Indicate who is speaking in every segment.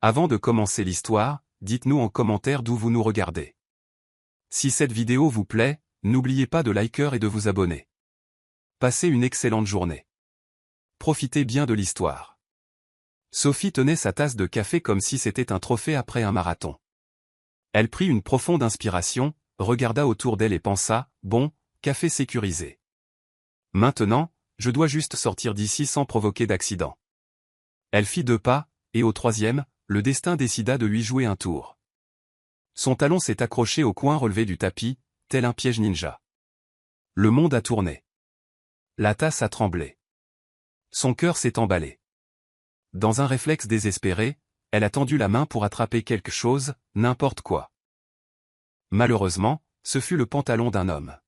Speaker 1: Avant de commencer l'histoire, dites-nous en commentaire d'où vous nous regardez. Si cette vidéo vous plaît, n'oubliez pas de liker et de vous abonner. Passez une excellente journée. Profitez bien de l'histoire. Sophie tenait sa tasse de café comme si c'était un trophée après un marathon. Elle prit une profonde inspiration, regarda autour d'elle et pensa, bon, café sécurisé. Maintenant, je dois juste sortir d'ici sans provoquer d'accident. Elle fit 2 pas, et au 3e, le destin décida de lui jouer un tour. Son talon s'est accroché au coin relevé du tapis, tel un piège ninja. Le monde a tourné. La tasse a tremblé. Son cœur s'est emballé. Dans un réflexe désespéré, elle a tendu la main pour attraper quelque chose, n'importe quoi. Malheureusement, ce fut le pantalon d'un homme.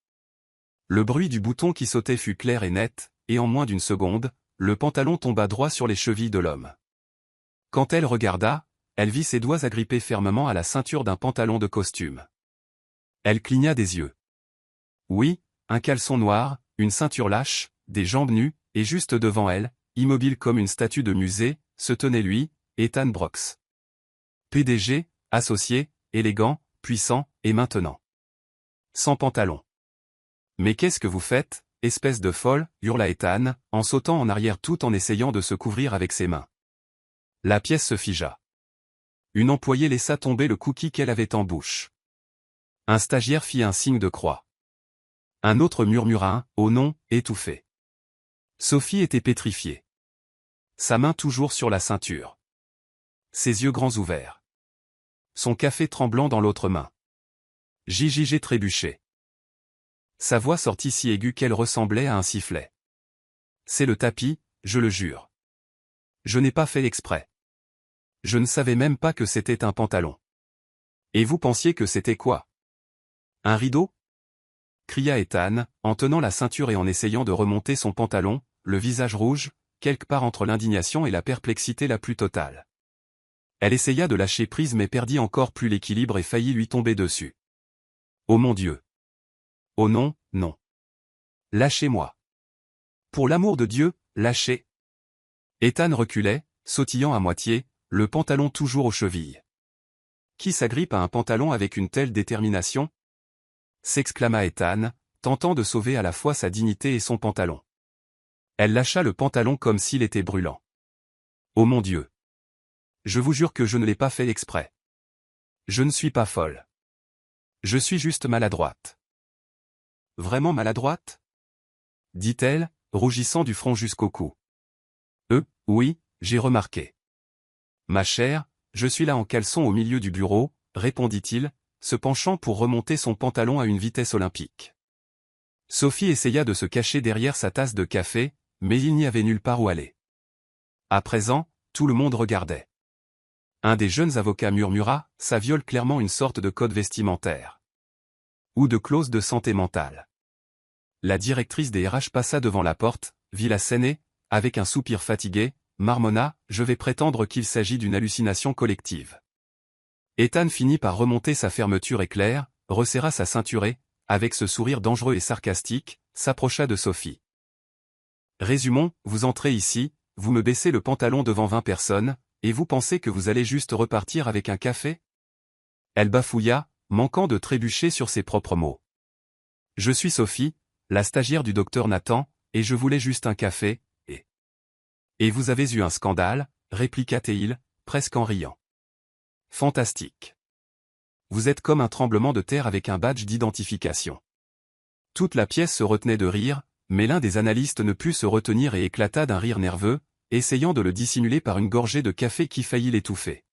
Speaker 1: Le bruit du bouton qui sautait fut clair et net, et en moins d'une seconde, le pantalon tomba droit sur les chevilles de l'homme. Quand elle regarda, elle vit ses doigts agrippés fermement à la ceinture d'un pantalon de costume. Elle cligna des yeux. Oui, un caleçon noir, une ceinture lâche, des jambes nues, et juste devant elle, immobile comme une statue de musée, se tenait lui, Ethan Brox. PDG, associé, élégant, puissant, et maintenant sans pantalon. Mais qu'est-ce que vous faites, espèce de folle, hurla Ethan, en sautant en arrière tout en essayant de se couvrir avec ses mains. La pièce se figea. Une employée laissa tomber le cookie qu'elle avait en bouche. Un stagiaire fit un signe de croix. Un autre murmura un « oh non » étouffé. Sophie était pétrifiée. Sa main toujours sur la ceinture. Ses yeux grands ouverts. Son café tremblant dans l'autre main. JJG trébuchait. Sa voix sortit si aiguë qu'elle ressemblait à un sifflet. C'est le tapis, je le jure. Je n'ai pas fait exprès. Je ne savais même pas que c'était un pantalon. Et vous pensiez que c'était quoi? Un rideau? Cria Ethan, en tenant la ceinture et en essayant de remonter son pantalon, le visage rouge, quelque part entre l'indignation et la perplexité la plus totale. Elle essaya de lâcher prise mais perdit encore plus l'équilibre et faillit lui tomber dessus. Oh mon Dieu! Oh non, non. Lâchez-moi. Pour l'amour de Dieu, lâchez. Ethan reculait, sautillant à moitié, le pantalon toujours aux chevilles. Qui s'agrippe à un pantalon avec une telle détermination? S'exclama Ethan, tentant de sauver à la fois sa dignité et son pantalon. Elle lâcha le pantalon comme s'il était brûlant. Oh mon Dieu! Je vous jure que je ne l'ai pas fait exprès. Je ne suis pas folle. Je suis juste maladroite. Vraiment maladroite? Dit-elle, rougissant du front jusqu'au cou. Oui, j'ai remarqué. Ma chère, je suis là en caleçon au milieu du bureau, répondit-il, se penchant pour remonter son pantalon à une vitesse olympique. Sophie essaya de se cacher derrière sa tasse de café, mais il n'y avait nulle part où aller. À présent, tout le monde regardait. Un des jeunes avocats murmura, ça viole clairement une sorte de code vestimentaire. Ou de clause de santé mentale. La directrice des RH passa devant la porte, vit la scène et, avec un soupir fatigué, marmonna, je vais prétendre qu'il s'agit d'une hallucination collective. Ethan finit par remonter sa fermeture éclair, resserra sa ceinture et, avec ce sourire dangereux et sarcastique, s'approcha de Sophie. Résumons, vous entrez ici, vous me baissez le pantalon devant 20 personnes, et vous pensez que vous allez juste repartir avec un café? Elle bafouilla, manquant de trébucher sur ses propres mots. Je suis Sophie, la stagiaire du docteur Nathan, et je voulais juste un café, et... Et vous avez eu un scandale, répliqua-t-il, presque en riant. Fantastique. Vous êtes comme un tremblement de terre avec un badge d'identification. Toute la pièce se retenait de rire, mais l'un des analystes ne put se retenir et éclata d'un rire nerveux, essayant de le dissimuler par une gorgée de café qui faillit l'étouffer.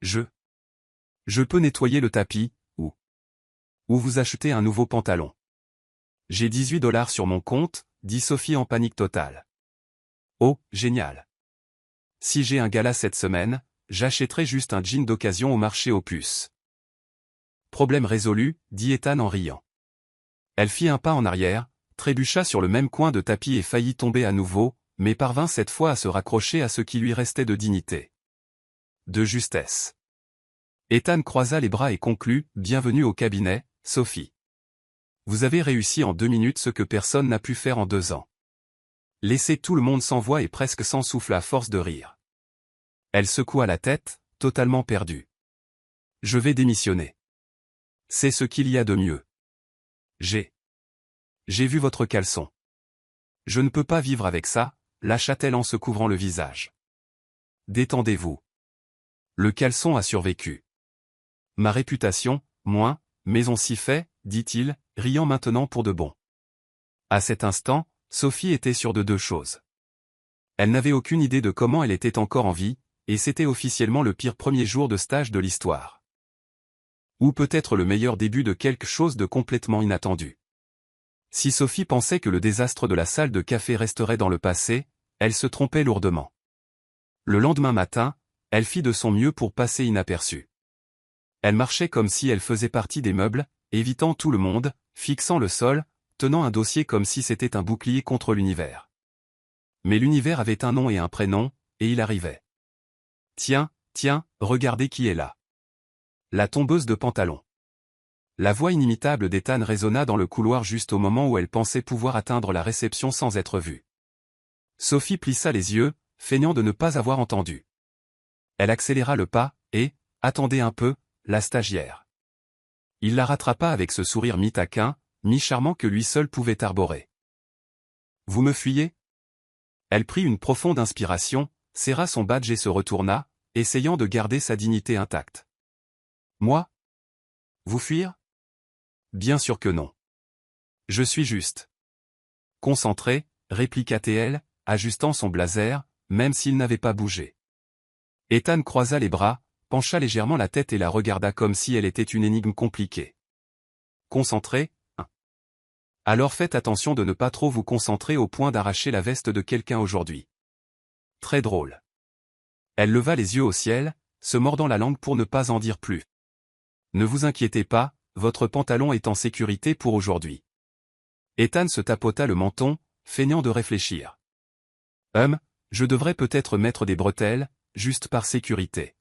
Speaker 1: Je peux nettoyer le tapis, ou vous acheter un nouveau pantalon. J'ai $18 sur mon compte, dit Sophie en panique totale. Oh, génial. Si j'ai un gala cette semaine, j'achèterai juste un jean d'occasion au marché aux puces. Problème résolu, dit Ethan en riant. Elle fit un pas en arrière, trébucha sur le même coin de tapis et faillit tomber à nouveau, mais parvint cette fois à se raccrocher à ce qui lui restait de dignité. De justesse. Ethan croisa les bras et conclut, bienvenue au cabinet, Sophie. Vous avez réussi en 2 minutes ce que personne n'a pu faire en 2 ans. Laissez tout le monde sans voix et presque sans souffle à force de rire. Elle secoua la tête, totalement perdu. Je vais démissionner. C'est ce qu'il y a de mieux. J'ai vu votre caleçon. Je ne peux pas vivre avec ça, lâcha-t-elle en se couvrant le visage. Détendez-vous. Le caleçon a survécu. Ma réputation, moins, mais on s'y fait, dit-il, riant maintenant pour de bon. À cet instant, Sophie était sûre de deux choses. Elle n'avait aucune idée de comment elle était encore en vie, et c'était officiellement le pire premier jour de stage de l'histoire. Ou peut-être le meilleur début de quelque chose de complètement inattendu. Si Sophie pensait que le désastre de la salle de café resterait dans le passé, elle se trompait lourdement. Le lendemain matin, elle fit de son mieux pour passer inaperçue. Elle marchait comme si elle faisait partie des meubles, évitant tout le monde, fixant le sol, tenant un dossier comme si c'était un bouclier contre l'univers. Mais l'univers avait un nom et un prénom, et il arrivait. Tiens, regardez qui est là. La tombeuse de pantalons. La voix inimitable d'Ethan résonna dans le couloir juste au moment où elle pensait pouvoir atteindre la réception sans être vue. Sophie plissa les yeux, feignant de ne pas avoir entendu. Elle accéléra le pas, et, attendez un peu, la stagiaire. Il la rattrapa avec ce sourire mi-taquin, mi-charmant que lui seul pouvait arborer. Vous me fuyez ? Elle prit une profonde inspiration, serra son badge et se retourna, essayant de garder sa dignité intacte. Moi ? Vous fuir ? Bien sûr que non. Je suis juste. Concentré, répliqua-t-elle, ajustant son blazer, même s'il n'avait pas bougé. Ethan croisa les bras, pencha légèrement la tête et la regarda comme si elle était une énigme compliquée. Concentré, hein. Alors faites attention de ne pas trop vous concentrer au point d'arracher la veste de quelqu'un aujourd'hui. Très drôle. Elle leva les yeux au ciel, se mordant la langue pour ne pas en dire plus. Ne vous inquiétez pas, votre pantalon est en sécurité pour aujourd'hui. Ethan se tapota le menton, feignant de réfléchir. Je devrais peut-être mettre des bretelles, juste par sécurité.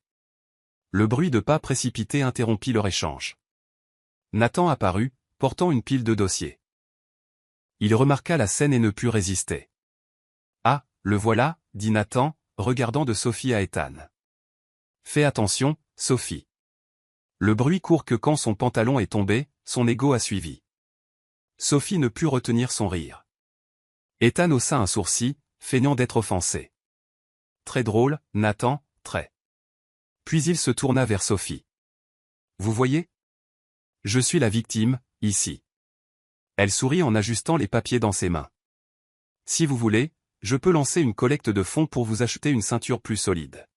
Speaker 1: Le bruit de pas précipité interrompit leur échange. Nathan apparut, portant une pile de dossiers. Il remarqua la scène et ne put résister. Ah, le voilà, dit Nathan, regardant de Sophie à Ethan. Fais attention, Sophie. Le bruit court que quand son pantalon est tombé, son ego a suivi. Sophie ne put retenir son rire. Ethan haussa un sourcil, feignant d'être offensé. Très drôle, Nathan, très. Puis il se tourna vers Sophie. Vous voyez ? Je suis la victime, ici. Elle sourit en ajustant les papiers dans ses mains. Si vous voulez, je peux lancer une collecte de fonds pour vous acheter une ceinture plus solide.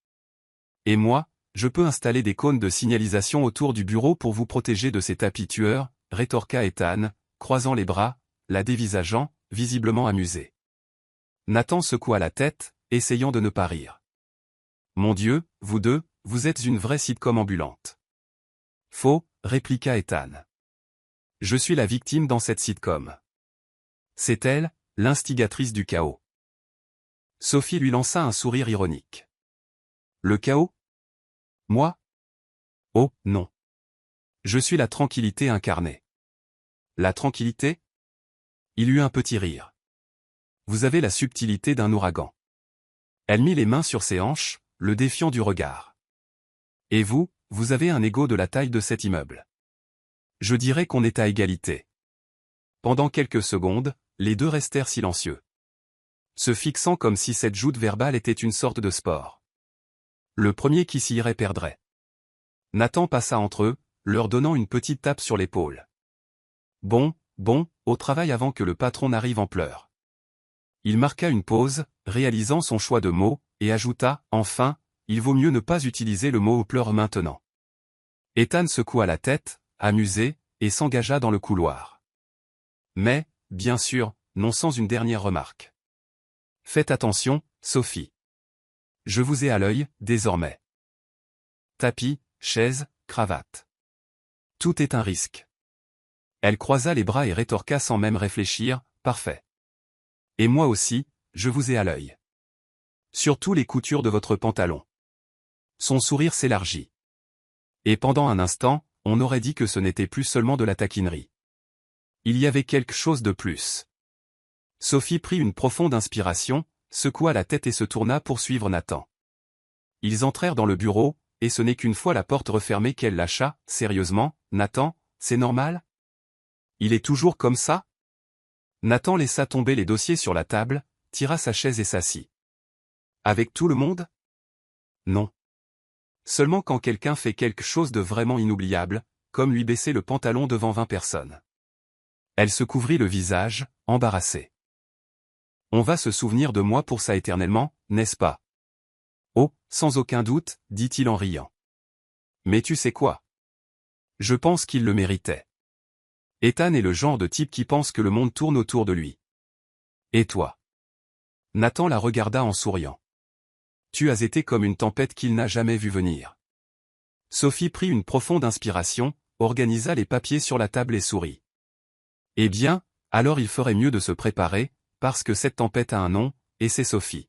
Speaker 1: Et moi, je peux installer des cônes de signalisation autour du bureau pour vous protéger de ces tapis tueurs, rétorqua Ethan, croisant les bras, la dévisageant, visiblement amusé. Nathan secoua la tête, essayant de ne pas rire. Mon Dieu, vous deux, vous êtes une vraie sitcom ambulante. Faux, répliqua Ethan. Je suis la victime dans cette sitcom. C'est elle, l'instigatrice du chaos. Sophie lui lança un sourire ironique. Le chaos ? Moi ? Oh, non. Je suis la tranquillité incarnée. La tranquillité ? Il eut un petit rire. Vous avez la subtilité d'un ouragan. Elle mit les mains sur ses hanches, le défiant du regard. Et vous, vous avez un ego de la taille de cet immeuble. Je dirais qu'on est à égalité. Pendant quelques secondes, les deux restèrent silencieux. Se fixant comme si cette joute verbale était une sorte de sport. Le premier qui s'y irait perdrait. Nathan passa entre eux, leur donnant une petite tape sur l'épaule. Bon, au travail avant que le patron n'arrive en pleurs. Il marqua une pause, réalisant son choix de mots, et ajouta, enfin, il vaut mieux ne pas utiliser le mot au pleurs maintenant. Ethan secoua la tête, amusé, et s'engagea dans le couloir. Mais, bien sûr, non sans une dernière remarque. Faites attention, Sophie. Je vous ai à l'œil, désormais. Tapis, chaise, cravate. Tout est un risque. Elle croisa les bras et rétorqua sans même réfléchir, parfait. Et moi aussi, je vous ai à l'œil. Surtout les coutures de votre pantalon. Son sourire s'élargit. Et pendant un instant, on aurait dit que ce n'était plus seulement de la taquinerie. Il y avait quelque chose de plus. Sophie prit une profonde inspiration, secoua la tête et se tourna pour suivre Nathan. Ils entrèrent dans le bureau, et ce n'est qu'une fois la porte refermée qu'elle lâcha. Sérieusement, Nathan, c'est normal? Il est toujours comme ça? Nathan laissa tomber les dossiers sur la table, tira sa chaise et s'assit. Avec tout le monde? Non. Seulement quand quelqu'un fait quelque chose de vraiment inoubliable, comme lui baisser le pantalon devant 20 personnes. Elle se couvrit le visage, embarrassée. On va se souvenir de moi pour ça éternellement, n'est-ce pas? Oh, sans aucun doute, dit-il en riant. Mais tu sais quoi? Je pense qu'il le méritait. Ethan est le genre de type qui pense que le monde tourne autour de lui. Et toi? Nathan la regarda en souriant. Tu as été comme une tempête qu'il n'a jamais vue venir. Sophie prit une profonde inspiration, organisa les papiers sur la table et sourit. Eh bien, alors il ferait mieux de se préparer, parce que cette tempête a un nom, et c'est Sophie.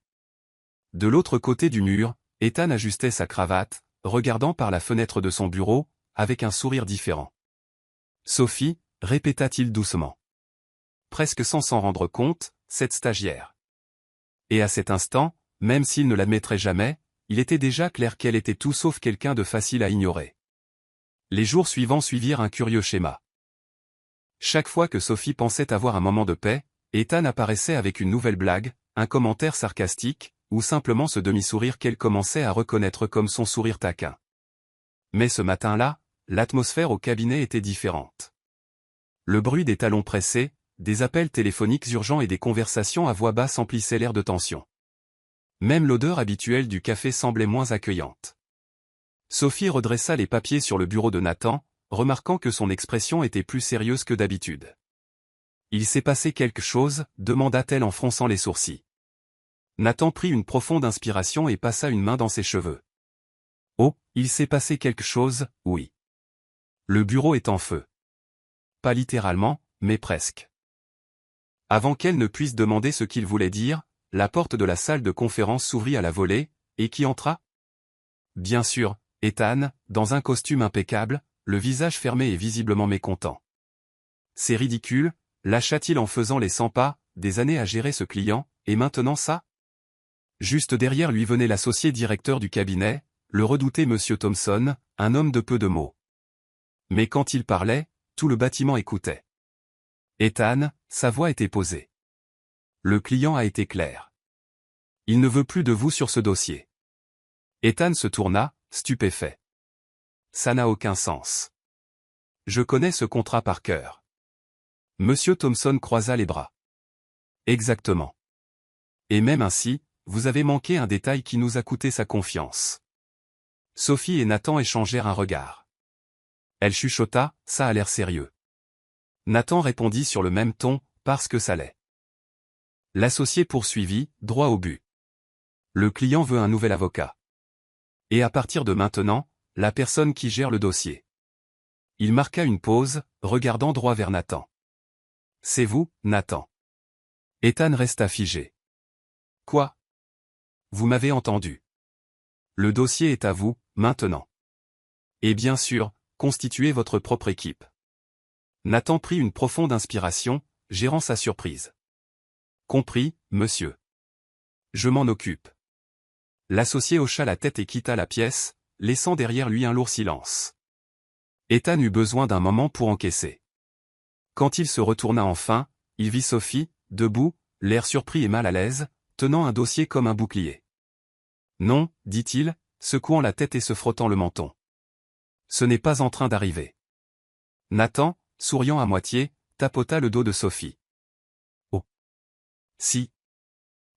Speaker 1: De l'autre côté du mur, Ethan ajustait sa cravate, regardant par la fenêtre de son bureau, avec un sourire différent. Sophie, répéta-t-il doucement. Presque sans s'en rendre compte, cette stagiaire. Et à cet instant, même s'il ne l'admettrait jamais, il était déjà clair qu'elle était tout sauf quelqu'un de facile à ignorer. Les jours suivants suivirent un curieux schéma. Chaque fois que Sophie pensait avoir un moment de paix, Ethan apparaissait avec une nouvelle blague, un commentaire sarcastique, ou simplement ce demi-sourire qu'elle commençait à reconnaître comme son sourire taquin. Mais ce matin-là, l'atmosphère au cabinet était différente. Le bruit des talons pressés, des appels téléphoniques urgents et des conversations à voix basse emplissaient l'air de tension. Même l'odeur habituelle du café semblait moins accueillante. Sophie redressa les papiers sur le bureau de Nathan, remarquant que son expression était plus sérieuse que d'habitude. « Il s'est passé quelque chose ?» demanda-t-elle en fronçant les sourcils. Nathan prit une profonde inspiration et passa une main dans ses cheveux. « Oh, il s'est passé quelque chose, oui. Le bureau est en feu. » Pas littéralement, mais presque. Avant qu'elle ne puisse demander ce qu'il voulait dire, la porte de la salle de conférence s'ouvrit à la volée, et qui entra? Bien sûr, Ethan, dans un costume impeccable, le visage fermé et visiblement mécontent. C'est ridicule, lâcha-t-il en faisant les 100 pas, des années à gérer ce client, et maintenant ça? Juste derrière lui venait l'associé directeur du cabinet, le redouté Monsieur Thompson, un homme de peu de mots. Mais quand il parlait, tout le bâtiment écoutait. Ethan, sa voix était posée. Le client a été clair. Il ne veut plus de vous sur ce dossier. Ethan se tourna, stupéfait. Ça n'a aucun sens. Je connais ce contrat par cœur. Monsieur Thompson croisa les bras. Exactement. Et même ainsi, vous avez manqué un détail qui nous a coûté sa confiance. Sophie et Nathan échangèrent un regard. Elle chuchota, ça a l'air sérieux. Nathan répondit sur le même ton, parce que ça l'est. L'associé poursuivit, droit au but. Le client veut un nouvel avocat. Et à partir de maintenant, la personne qui gère le dossier. Il marqua une pause, regardant droit vers Nathan. C'est vous, Nathan. Ethan resta figé. Quoi? Vous m'avez entendu. Le dossier est à vous, maintenant. Et bien sûr, constituez votre propre équipe. Nathan prit une profonde inspiration, gérant sa surprise. Compris, monsieur. Je m'en occupe. L'associé hocha la tête et quitta la pièce, laissant derrière lui un lourd silence. Ethan eut besoin d'un moment pour encaisser. Quand il se retourna enfin, il vit Sophie, debout, l'air surpris et mal à l'aise, tenant un dossier comme un bouclier. Non, dit-il, secouant la tête et se frottant le menton. Ce n'est pas en train d'arriver. Nathan, souriant à moitié, tapota le dos de Sophie. Oh. Si.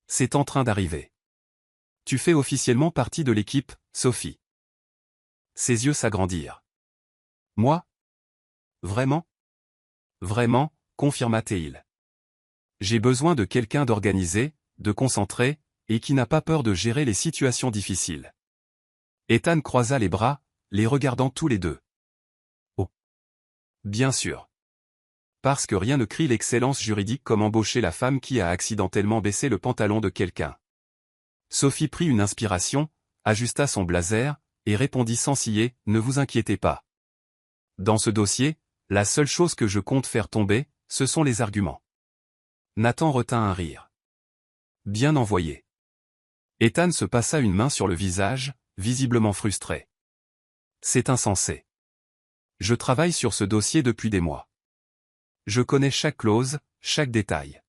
Speaker 1: C'est en train d'arriver. Tu fais officiellement partie de l'équipe, Sophie. Ses yeux s'agrandirent. Moi? Vraiment? Vraiment, confirma-t-il. J'ai besoin de quelqu'un d'organisé, de concentré, et qui n'a pas peur de gérer les situations difficiles. Ethan croisa les bras, les regardant tous les deux. Oh. Bien sûr. Parce que rien ne crie l'excellence juridique comme embaucher la femme qui a accidentellement baissé le pantalon de quelqu'un. Sophie prit une inspiration, ajusta son blazer, et répondit sans ciller, ne vous inquiétez pas. Dans ce dossier, la seule chose que je compte faire tomber, ce sont les arguments. Nathan retint un rire. Bien envoyé. Ethan se passa une main sur le visage, visiblement frustré. C'est insensé. Je travaille sur ce dossier depuis des mois. Je connais chaque clause, chaque détail.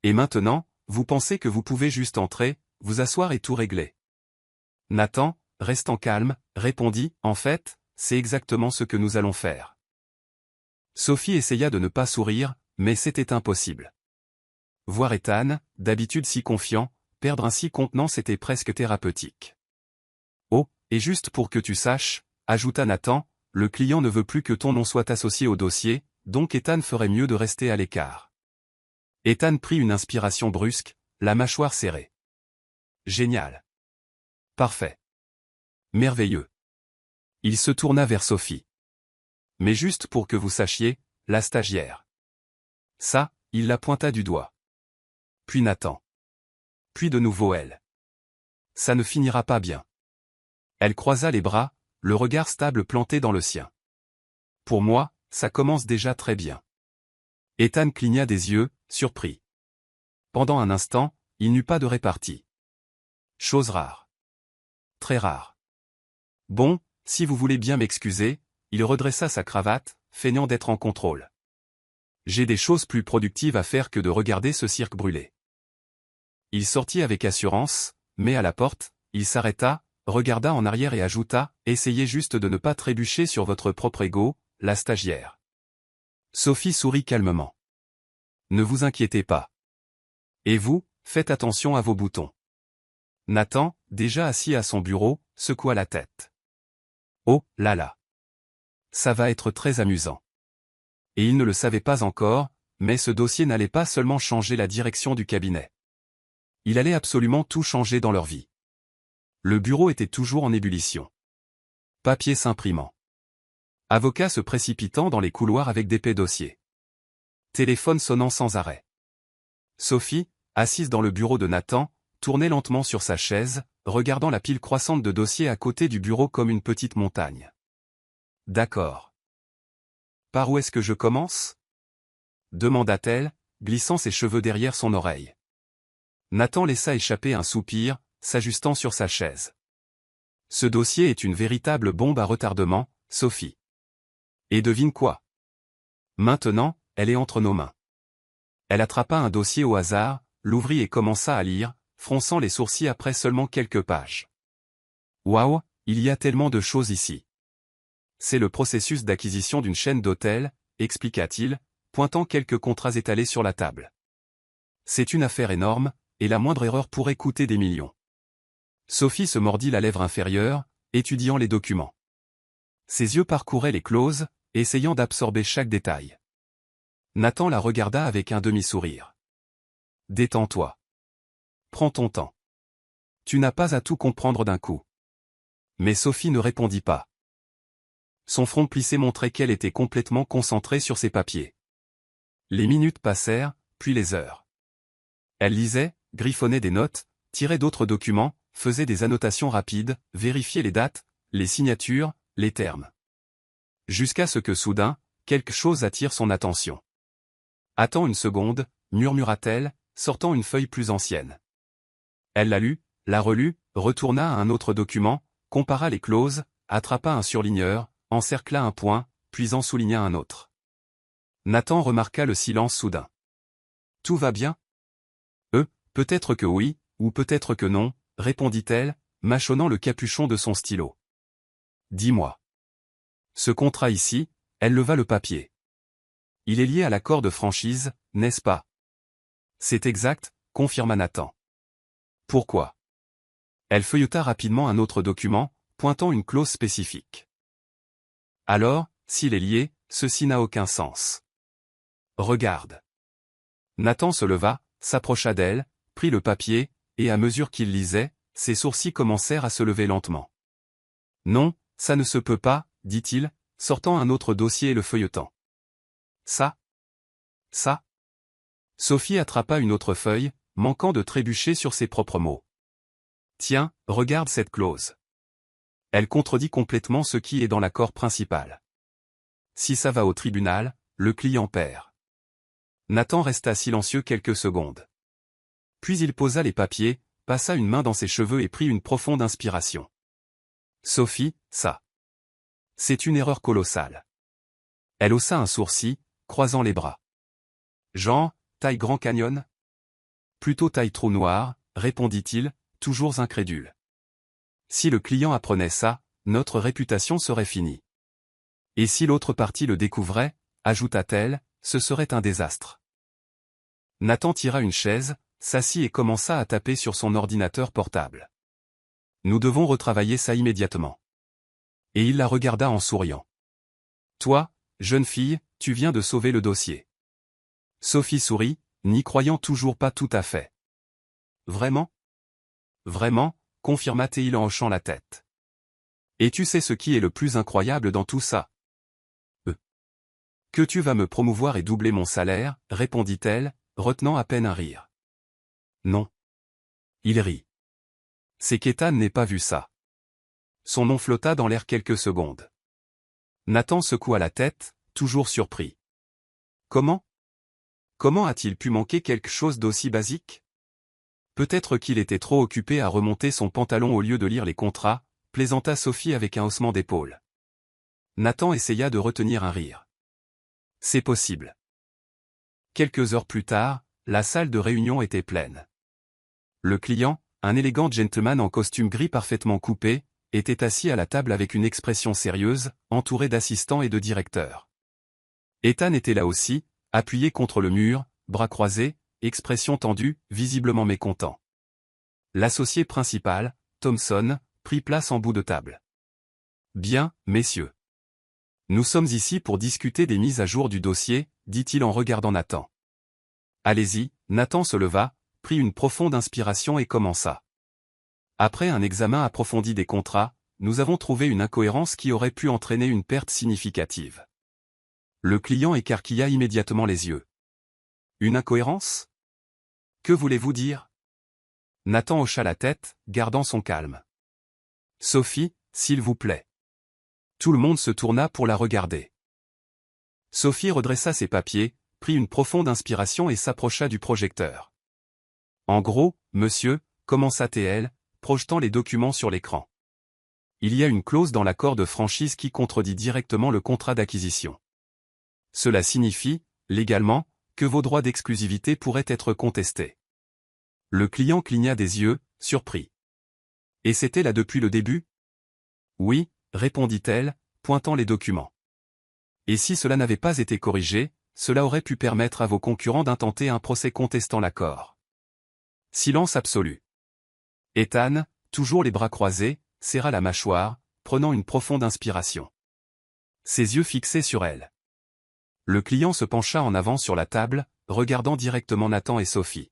Speaker 1: Et maintenant, vous pensez que vous pouvez juste entrer, vous asseoir et tout régler. Nathan, restant calme, répondit, en fait, c'est exactement ce que nous allons faire. Sophie essaya de ne pas sourire, mais c'était impossible. Voir Ethan, d'habitude si confiant, perdre ainsi contenance était presque thérapeutique. Oh, et juste pour que tu saches, ajouta Nathan, le client ne veut plus que ton nom soit associé au dossier, donc Ethan ferait mieux de rester à l'écart. Ethan prit une inspiration brusque, la mâchoire serrée. Génial. Parfait. Merveilleux. Il se tourna vers Sophie. Mais juste pour que vous sachiez, la stagiaire. Ça, il la pointa du doigt. Puis Nathan. Puis de nouveau elle. Ça ne finira pas bien. Elle croisa les bras, le regard stable planté dans le sien. Pour moi, ça commence déjà très bien. Ethan cligna des yeux, surpris. Pendant un instant, il n'eut pas de répartie. Chose rare. Très rare. Bon, si vous voulez bien m'excuser, il redressa sa cravate, feignant d'être en contrôle. J'ai des choses plus productives à faire que de regarder ce cirque brûler. Il sortit avec assurance, mais à la porte, il s'arrêta, regarda en arrière et ajouta, essayez juste de ne pas trébucher sur votre propre ego, la stagiaire. Sophie sourit calmement. Ne vous inquiétez pas. Et vous, faites attention à vos boutons. Nathan, déjà assis à son bureau, secoua la tête. Oh, là là. Ça va être très amusant. Et il ne le savait pas encore, mais ce dossier n'allait pas seulement changer la direction du cabinet. Il allait absolument tout changer dans leur vie. Le bureau était toujours en ébullition. Papier s'imprimant. Avocats se précipitant dans les couloirs avec d'épais dossiers. Téléphone sonnant sans arrêt. Sophie, assise dans le bureau de Nathan, tournait lentement sur sa chaise, regardant la pile croissante de dossiers à côté du bureau comme une petite montagne. D'accord. Par où est-ce que je commence ? Demanda-t-elle, glissant ses cheveux derrière son oreille. Nathan laissa échapper un soupir, s'ajustant sur sa chaise. Ce dossier est une véritable bombe à retardement, Sophie. Et devine quoi ? Maintenant, elle est entre nos mains. Elle attrapa un dossier au hasard, l'ouvrit et commença à lire, fronçant les sourcils après seulement quelques pages. Waouh, il y a tellement de choses ici. C'est le processus d'acquisition d'une chaîne d'hôtels, expliqua-t-il, pointant quelques contrats étalés sur la table. C'est une affaire énorme, et la moindre erreur pourrait coûter des millions. Sophie se mordit la lèvre inférieure, étudiant les documents. Ses yeux parcouraient les clauses, essayant d'absorber chaque détail. Nathan la regarda avec un demi-sourire. Détends-toi. Prends ton temps. Tu n'as pas à tout comprendre d'un coup. Mais Sophie ne répondit pas. Son front plissé montrait qu'elle était complètement concentrée sur ses papiers. Les minutes passèrent, puis les heures. Elle lisait, griffonnait des notes, tirait d'autres documents, faisait des annotations rapides, vérifiait les dates, les signatures, les termes. Jusqu'à ce que soudain, quelque chose attire son attention. « Attends une seconde », murmura-t-elle, sortant une feuille plus ancienne. Elle la lut, la relut, retourna à un autre document, compara les clauses, attrapa un surligneur, encercla un point, puis en souligna un autre. Nathan remarqua le silence soudain. « Tout va bien ? » Peut-être que oui, ou peut-être que non, répondit-elle, mâchonnant le capuchon de son stylo. Dis-moi. Ce contrat ici, elle leva le papier. Il est lié à l'accord de franchise, n'est-ce pas ? C'est exact, confirma Nathan. Pourquoi ? Elle feuilleta rapidement un autre document, pointant une clause spécifique. Alors, s'il est lié, ceci n'a aucun sens. Regarde. Nathan se leva, s'approcha d'elle, prit le papier, et à mesure qu'il lisait, ses sourcils commencèrent à se lever lentement. Non, ça ne se peut pas, dit-il, sortant un autre dossier et le feuilletant. Ça ? Sophie attrapa une autre feuille, manquant de trébucher sur ses propres mots. Tiens, regarde cette clause. Elle contredit complètement ce qui est dans l'accord principal. Si ça va au tribunal, le client perd. Nathan resta silencieux quelques secondes. Puis il posa les papiers, passa une main dans ses cheveux et prit une profonde inspiration. Sophie, ça. C'est une erreur colossale. Elle haussa un sourcil, croisant les bras. Jean, taille Grand Canyon? Plutôt taille trou noir, répondit-il, toujours incrédule. Si le client apprenait ça, notre réputation serait finie. Et si l'autre partie le découvrait, ajouta-t-elle, ce serait un désastre. Nathan tira une chaise, s'assit et commença à taper sur son ordinateur portable. Nous devons retravailler ça immédiatement. Et il la regarda en souriant. Toi, jeune fille, tu viens de sauver le dossier. Sophie sourit, n'y croyant toujours pas tout à fait. Vraiment? Vraiment, confirma-t-il en hochant la tête. Et tu sais ce qui est le plus incroyable dans tout ça? Que tu vas me promouvoir et doubler mon salaire, répondit-elle, retenant à peine un rire. Non. Il rit. C'est qu'Ethan n'ait pas vu ça. Son nom flotta dans l'air quelques secondes. Nathan secoua la tête, toujours surpris. Comment? Comment a-t-il pu manquer quelque chose d'aussi basique? Peut-être qu'il était trop occupé à remonter son pantalon au lieu de lire les contrats, plaisanta Sophie avec un haussement d'épaule. Nathan essaya de retenir un rire. C'est possible. Quelques heures plus tard, la salle de réunion était pleine. Le client, un élégant gentleman en costume gris parfaitement coupé, était assis à la table avec une expression sérieuse, entouré d'assistants et de directeurs. Ethan était là aussi, appuyé contre le mur, bras croisés, expression tendue, visiblement mécontent. L'associé principal, Thompson, prit place en bout de table. Bien, messieurs. Nous sommes ici pour discuter des mises à jour du dossier, dit-il en regardant Nathan. Allez-y, Nathan se leva, prit une profonde inspiration et commença. Après un examen approfondi des contrats, nous avons trouvé une incohérence qui aurait pu entraîner une perte significative. Le client écarquilla immédiatement les yeux. Une incohérence? Que voulez-vous dire? Nathan hocha la tête, gardant son calme. Sophie, s'il vous plaît. Tout le monde se tourna pour la regarder. Sophie redressa ses papiers, prit une profonde inspiration et s'approcha du projecteur. En gros, monsieur, commença-t-elle, projetant les documents sur l'écran. Il y a une clause dans l'accord de franchise qui contredit directement le contrat d'acquisition. Cela signifie, légalement, que vos droits d'exclusivité pourraient être contestés. Le client cligna des yeux, surpris. Et c'était là depuis le début? Oui, répondit-elle, pointant les documents. Et si cela n'avait pas été corrigé, cela aurait pu permettre à vos concurrents d'intenter un procès contestant l'accord. Silence absolu. Ethan, toujours les bras croisés, serra la mâchoire, prenant une profonde inspiration. Ses yeux fixés sur elle. Le client se pencha en avant sur la table, regardant directement Nathan et Sophie.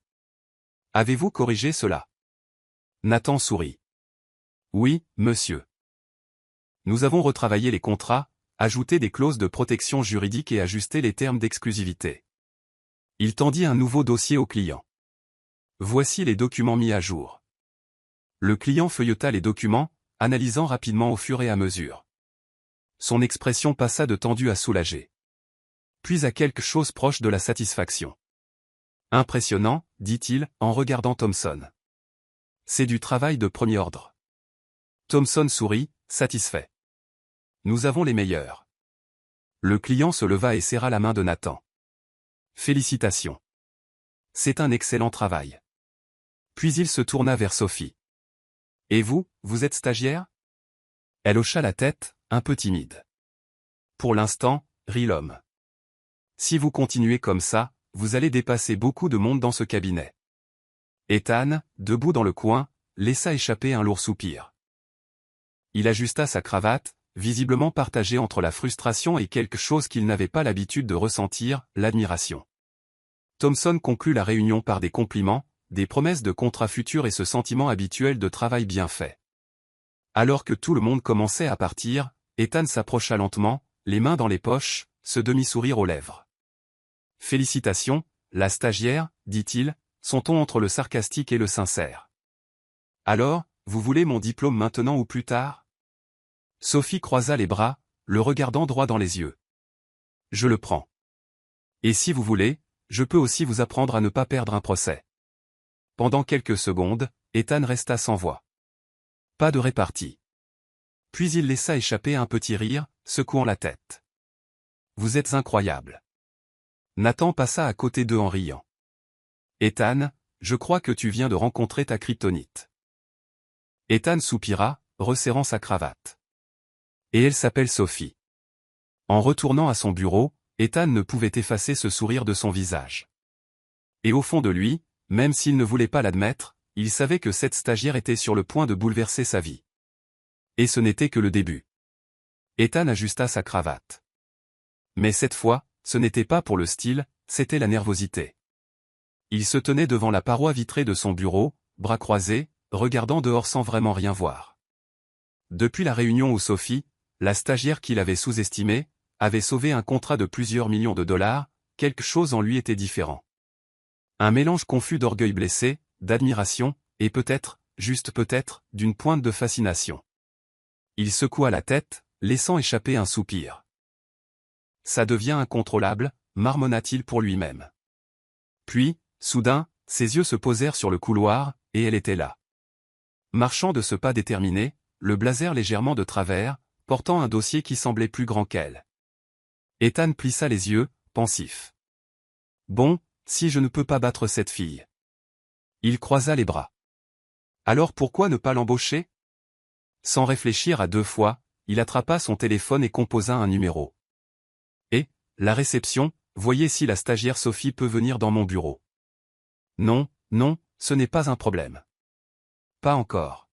Speaker 1: Avez-vous corrigé cela? Nathan sourit. Oui, monsieur. Nous avons retravaillé les contrats, ajouté des clauses de protection juridique et ajusté les termes d'exclusivité. Il tendit un nouveau dossier au client. Voici les documents mis à jour. Le client feuilleta les documents, analysant rapidement au fur et à mesure. Son expression passa de tendu à soulagé. Puis à quelque chose proche de la satisfaction. Impressionnant, dit-il, en regardant Thompson. C'est du travail de premier ordre. Thompson sourit, satisfait. Nous avons les meilleurs. Le client se leva et serra la main de Nathan. Félicitations. C'est un excellent travail. Puis il se tourna vers Sophie. Et vous, vous êtes stagiaire? Elle hocha la tête, un peu timide. Pour l'instant, rit l'homme. Si vous continuez comme ça, vous allez dépasser beaucoup de monde dans ce cabinet. Ethan, debout dans le coin, laissa échapper un lourd soupir. Il ajusta sa cravate, visiblement partagé entre la frustration et quelque chose qu'il n'avait pas l'habitude de ressentir, l'admiration. Thompson conclut la réunion par des compliments, des promesses de contrats futurs et ce sentiment habituel de travail bien fait. Alors que tout le monde commençait à partir, Ethan s'approcha lentement, les mains dans les poches, ce demi-sourire aux lèvres. Félicitations, la stagiaire, dit-il, son ton entre le sarcastique et le sincère. Alors, vous voulez mon diplôme maintenant ou plus tard? Sophie croisa les bras, le regardant droit dans les yeux. Je le prends. Et si vous voulez, je peux aussi vous apprendre à ne pas perdre un procès. Pendant quelques secondes, Ethan resta sans voix. Pas de répartie. Puis il laissa échapper un petit rire, secouant la tête. Vous êtes incroyable. Nathan passa à côté d'eux en riant. Ethan, je crois que tu viens de rencontrer ta kryptonite. Ethan soupira, resserrant sa cravate. Et elle s'appelle Sophie. En retournant à son bureau, Ethan ne pouvait effacer ce sourire de son visage. Et au fond de lui, même s'il ne voulait pas l'admettre, il savait que cette stagiaire était sur le point de bouleverser sa vie. Et ce n'était que le début. Ethan ajusta sa cravate. Mais cette fois, ce n'était pas pour le style, c'était la nervosité. Il se tenait devant la paroi vitrée de son bureau, bras croisés, regardant dehors sans vraiment rien voir. Depuis la réunion où Sophie, la stagiaire qu'il avait sous-estimée, avait sauvé un contrat de plusieurs millions de dollars, quelque chose en lui était différent. Un mélange confus d'orgueil blessé, d'admiration, et peut-être, juste peut-être, d'une pointe de fascination. Il secoua la tête, laissant échapper un soupir. Ça devient incontrôlable, marmonna-t-il pour lui-même. Puis, soudain, ses yeux se posèrent sur le couloir, et elle était là. Marchant de ce pas déterminé, le blazer légèrement de travers, portant un dossier qui semblait plus grand qu'elle. Ethan plissa les yeux, pensif. Bon, si je ne peux pas battre cette fille. Il croisa les bras. Alors pourquoi ne pas l'embaucher? Sans réfléchir à deux fois, il attrapa son téléphone et composa un numéro. Et, la réception, voyez si la stagiaire Sophie peut venir dans mon bureau. Non, non, ce n'est pas un problème. Pas encore.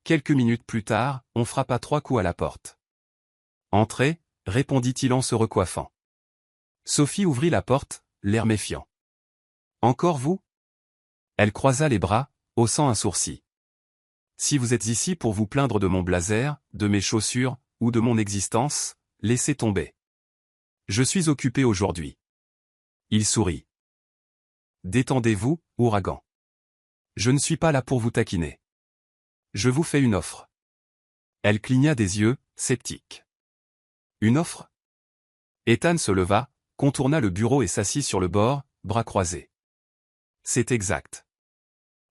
Speaker 1: Quelques minutes plus tard, on frappa 3 coups à la porte. Entrez, répondit-il en se recoiffant. Sophie ouvrit la porte, l'air méfiant. Encore vous? Elle croisa les bras, haussant un sourcil. Si vous êtes ici pour vous plaindre de mon blazer, de mes chaussures, ou de mon existence, laissez tomber. Je suis occupé aujourd'hui. Il sourit. Détendez-vous, ouragan. Je ne suis pas là pour vous taquiner. Je vous fais une offre. Elle cligna des yeux, sceptique. Une offre? Ethan se leva, contourna le bureau et s'assit sur le bord, bras croisés. C'est exact.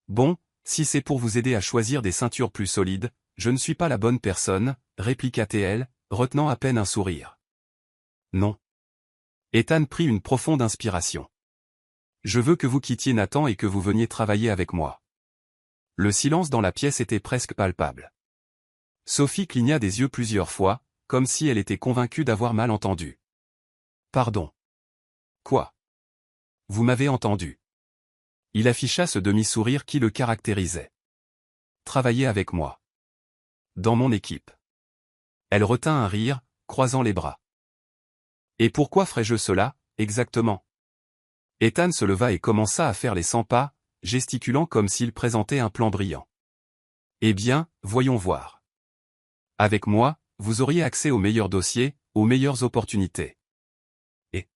Speaker 1: Bon, si c'est pour vous aider à choisir des ceintures plus solides, je ne suis pas la bonne personne, répliqua T.L., retenant à peine un sourire. Non. Ethan prit une profonde inspiration. Je veux que vous quittiez Nathan et que vous veniez travailler avec moi. Le silence dans la pièce était presque palpable. Sophie cligna des yeux plusieurs fois, comme si elle était convaincue d'avoir mal entendu. Pardon. Quoi? Vous m'avez entendu. Il afficha ce demi-sourire qui le caractérisait. Travaillez avec moi. Dans mon équipe. Elle retint un rire, croisant les bras. Et pourquoi ferais-je cela, exactement? Ethan se leva et commença à faire les 100 pas, gesticulant comme s'il présentait un plan brillant. Eh bien, voyons voir. Avec moi, vous auriez accès aux meilleurs dossiers, aux meilleures opportunités. Et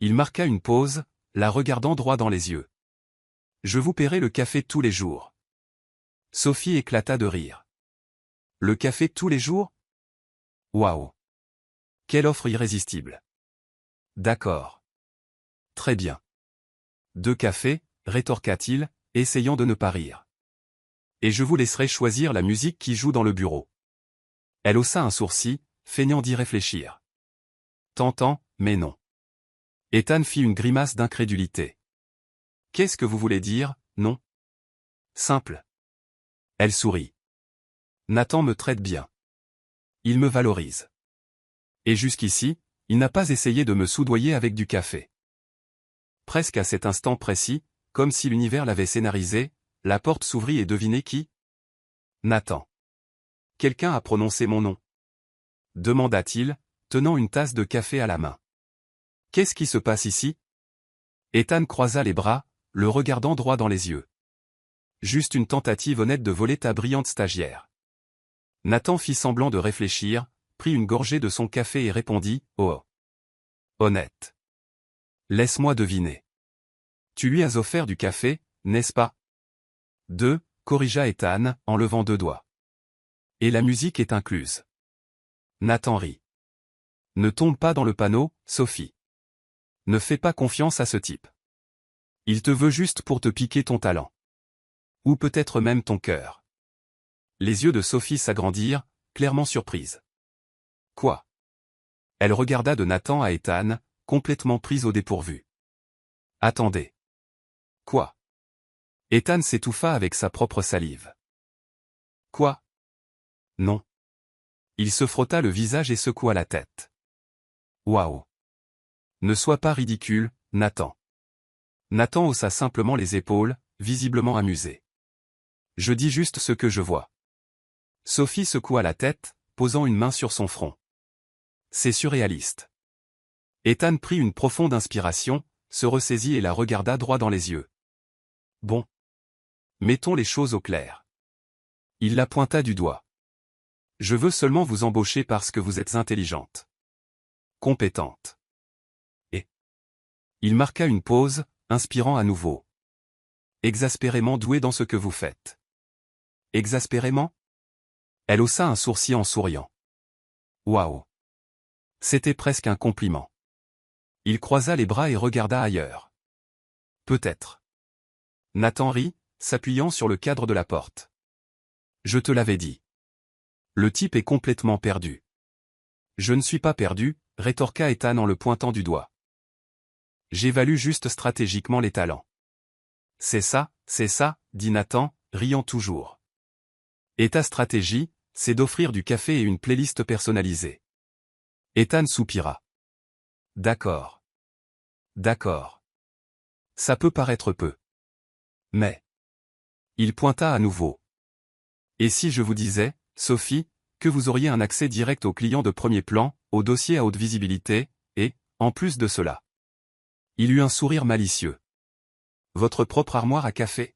Speaker 1: il marqua une pause, la regardant droit dans les yeux. Je vous paierai le café tous les jours. Sophie éclata de rire. Le café tous les jours? Waouh! Quelle offre irrésistible. D'accord. Très bien. 2 cafés, rétorqua-t-il, essayant de ne pas rire. Et je vous laisserai choisir la musique qui joue dans le bureau. Elle haussa un sourcil, feignant d'y réfléchir. Tentant, mais non. Ethan fit une grimace d'incrédulité. Qu'est-ce que vous voulez dire, non? Simple. Elle sourit. Nathan me traite bien. Il me valorise. Et jusqu'ici, il n'a pas essayé de me soudoyer avec du café. Presque à cet instant précis, comme si l'univers l'avait scénarisé, la porte s'ouvrit et devinez qui? Nathan. Quelqu'un a prononcé mon nom? Demanda-t-il, tenant une tasse de café à la main. Qu'est-ce qui se passe ici? Ethan croisa les bras, le regardant droit dans les yeux. Juste une tentative honnête de voler ta brillante stagiaire. Nathan fit semblant de réfléchir, prit une gorgée de son café et répondit, oh. Honnête. Laisse-moi deviner. Tu lui as offert du café, n'est-ce pas? 2, corrigea Ethan, en levant 2 doigts. Et la musique est incluse. Nathan rit. Ne tombe pas dans le panneau, Sophie. Ne fais pas confiance à ce type. Il te veut juste pour te piquer ton talent. Ou peut-être même ton cœur. Les yeux de Sophie s'agrandirent, clairement surprise. Quoi? Elle regarda de Nathan à Ethan, complètement prise au dépourvu. Attendez. Quoi? Ethan s'étouffa avec sa propre salive. Quoi? Non. Il se frotta le visage et secoua la tête. Waouh! Ne sois pas ridicule, Nathan. Nathan haussa simplement les épaules, visiblement amusé. Je dis juste ce que je vois. Sophie secoua la tête, posant une main sur son front. C'est surréaliste. Ethan prit une profonde inspiration, se ressaisit et la regarda droit dans les yeux. Bon. Mettons les choses au clair. Il la pointa du doigt. Je veux seulement vous embaucher parce que vous êtes intelligente. Compétente. Et. Il marqua une pause, inspirant à nouveau. Exaspérément douée dans ce que vous faites. Exaspérément? Elle haussa un sourcil en souriant. Waouh! C'était presque un compliment. Il croisa les bras et regarda ailleurs. Peut-être. Nathan rit, s'appuyant sur le cadre de la porte. Je te l'avais dit. Le type est complètement perdu. Je ne suis pas perdu, rétorqua Ethan en le pointant du doigt. J'évalue juste stratégiquement les talents. C'est ça, dit Nathan, riant toujours. Et ta stratégie, c'est d'offrir du café et une playlist personnalisée. Ethan soupira. D'accord. D'accord. Ça peut paraître peu. Mais. Il pointa à nouveau. Et si je vous disais, Sophie, que vous auriez un accès direct aux clients de premier plan, aux dossiers à haute visibilité, et, en plus de cela. Il eut un sourire malicieux. Votre propre armoire à café?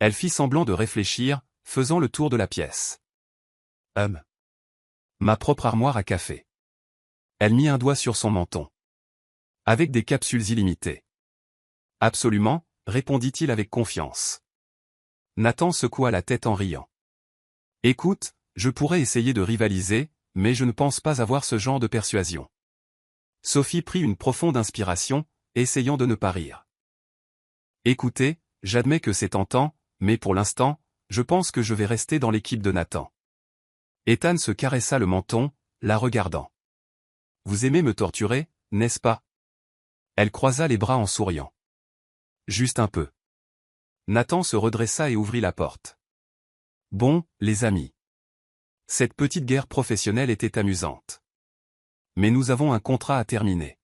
Speaker 1: Elle fit semblant de réfléchir, faisant le tour de la pièce. Ma propre armoire à café. Elle mit un doigt sur son menton. Avec des capsules illimitées. Absolument, répondit-il avec confiance. Nathan secoua la tête en riant. Écoute, je pourrais essayer de rivaliser, mais je ne pense pas avoir ce genre de persuasion. Sophie prit une profonde inspiration, essayant de ne pas rire. Écoutez, j'admets que c'est tentant, mais pour l'instant, je pense que je vais rester dans l'équipe de Nathan. Ethan se caressa le menton, la regardant. Vous aimez me torturer, n'est-ce pas? Elle croisa les bras en souriant. Juste un peu. Nathan se redressa et ouvrit la porte. Bon, les amis. Cette petite guerre professionnelle était amusante. Mais nous avons un contrat à terminer.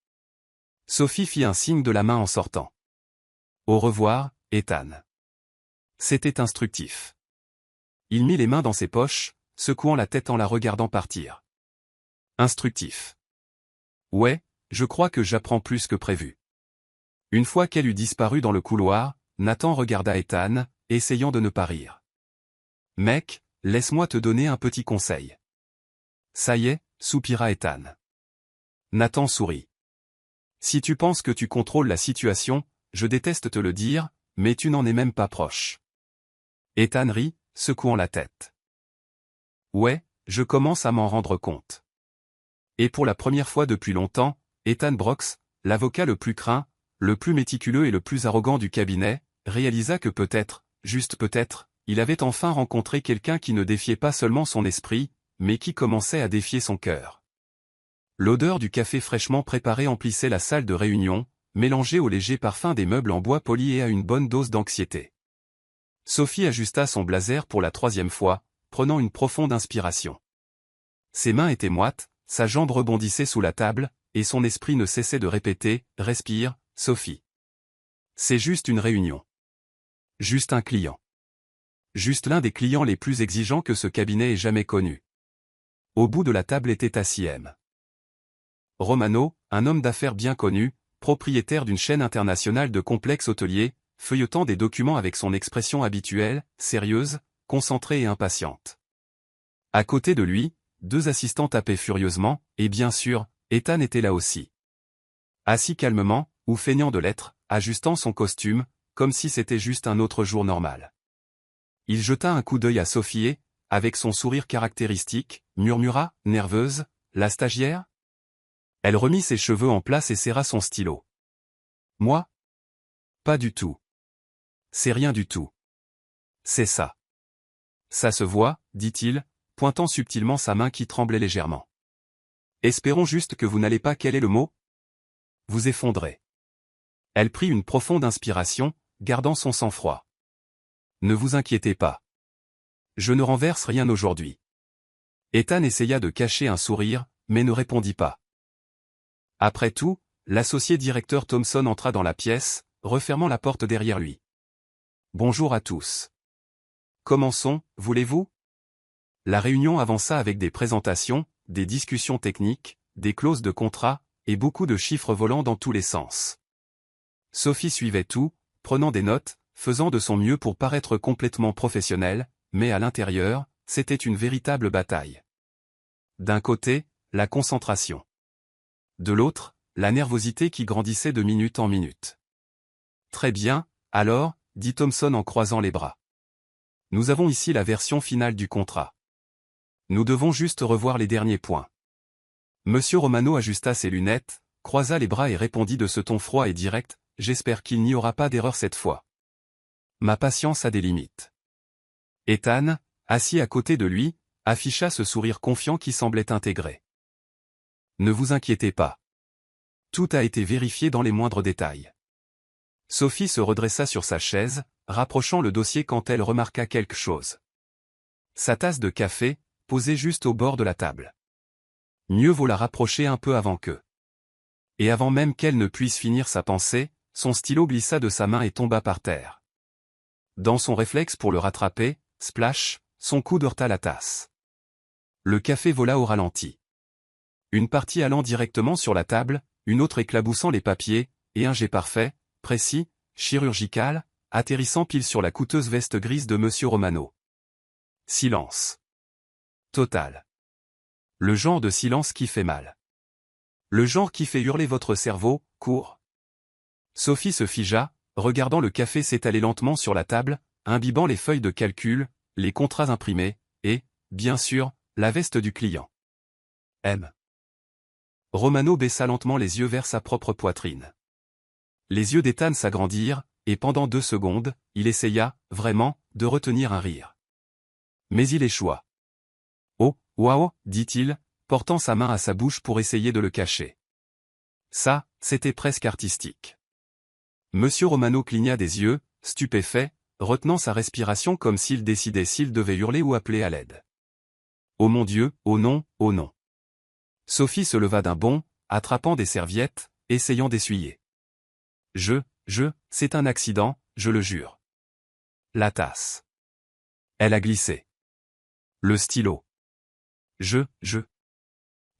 Speaker 1: Sophie fit un signe de la main en sortant. Au revoir, Ethan. C'était instructif. Il mit les mains dans ses poches, secouant la tête en la regardant partir. Instructif. Ouais, je crois que j'apprends plus que prévu. Une fois qu'elle eut disparu dans le couloir, Nathan regarda Ethan, essayant de ne pas rire. Mec, laisse-moi te donner un petit conseil. Ça y est, soupira Ethan. Nathan sourit. Si tu penses que tu contrôles la situation, je déteste te le dire, mais tu n'en es même pas proche. Ethan rit, secouant la tête. Ouais, je commence à m'en rendre compte. Et pour la première fois depuis longtemps, Ethan Brox, l'avocat le plus craint, le plus méticuleux et le plus arrogant du cabinet, réalisa que peut-être, juste peut-être, il avait enfin rencontré quelqu'un qui ne défiait pas seulement son esprit, mais qui commençait à défier son cœur. L'odeur du café fraîchement préparé emplissait la salle de réunion, mélangée au léger parfum des meubles en bois poli et à une bonne dose d'anxiété. Sophie ajusta son blazer pour la 3e fois, prenant une profonde inspiration. Ses mains étaient moites, sa jambe rebondissait sous la table, et son esprit ne cessait de répéter « Respire, Sophie. C'est juste une réunion. Juste un client. Juste l'un des clients les plus exigeants que ce cabinet ait jamais connu. » Au bout de la table était assis M. Romano, un homme d'affaires bien connu, propriétaire d'une chaîne internationale de complexes hôteliers, feuilletant des documents avec son expression habituelle, sérieuse, concentrée et impatiente. À côté de lui, 2 assistants tapaient furieusement, et bien sûr, Ethan était là aussi. Assis calmement, ou feignant de l'être, ajustant son costume, comme si c'était juste un autre jour normal. Il jeta un coup d'œil à Sophie et, avec son sourire caractéristique, murmura, nerveuse, « La stagiaire ?» Elle remit ses cheveux en place et serra son stylo. « Moi ? Pas du tout. C'est rien du tout. C'est ça. » « Ça se voit, dit-il, pointant subtilement sa main qui tremblait légèrement. Espérons juste que vous n'allez pas, quel est le mot? Vous effondrer. Elle prit une profonde inspiration, gardant son sang-froid. Ne vous inquiétez pas. Je ne renverse rien aujourd'hui. Ethan essaya de cacher un sourire, mais ne répondit pas. Après tout, l'associé directeur Thompson entra dans la pièce, refermant la porte derrière lui. Bonjour à tous. Commençons, voulez-vous? La réunion avança avec des présentations, des discussions techniques, des clauses de contrat, et beaucoup de chiffres volant dans tous les sens. Sophie suivait tout, prenant des notes, faisant de son mieux pour paraître complètement professionnelle, mais à l'intérieur, c'était une véritable bataille. D'un côté, la concentration. De l'autre, la nervosité qui grandissait de minute en minute. Très bien, alors, dit Thompson en croisant les bras. Nous avons ici la version finale du contrat. Nous devons juste revoir les derniers points. Monsieur Romano ajusta ses lunettes, croisa les bras et répondit de ce ton froid et direct, j'espère qu'il n'y aura pas d'erreur cette fois. Ma patience a des limites. Ethan, assis à côté de lui, afficha ce sourire confiant qui semblait intégré. Ne vous inquiétez pas. Tout a été vérifié dans les moindres détails. Sophie se redressa sur sa chaise, rapprochant le dossier quand elle remarqua quelque chose. Sa tasse de café, posée juste au bord de la table. Mieux vaut la rapprocher un peu avant que. Et avant même qu'elle ne puisse finir sa pensée, son stylo glissa de sa main et tomba par terre. Dans son réflexe pour le rattraper, splash, son coude heurta la tasse. Le café vola au ralenti. Une partie allant directement sur la table, une autre éclaboussant les papiers, et un jet parfait, précis, chirurgical, atterrissant pile sur la coûteuse veste grise de Monsieur Romano. Silence. Total. Le genre de silence qui fait mal. Le genre qui fait hurler votre cerveau, court. Sophie se figea, regardant le café s'étaler lentement sur la table, imbibant les feuilles de calcul, les contrats imprimés, et, bien sûr, la veste du client. M. Romano baissa lentement les yeux vers sa propre poitrine. Les yeux d'Ethan s'agrandirent, et pendant 2 secondes, il essaya, vraiment, de retenir un rire. Mais il échoua. Oh, waouh, dit-il, portant sa main à sa bouche pour essayer de le cacher. Ça, c'était presque artistique. Monsieur Romano cligna des yeux, stupéfait, retenant sa respiration comme s'il décidait s'il devait hurler ou appeler à l'aide. Oh mon Dieu, oh non, oh non. Sophie se leva d'un bond, attrapant des serviettes, essayant d'essuyer. C'est un accident, je le jure. La tasse. Elle a glissé. Le stylo.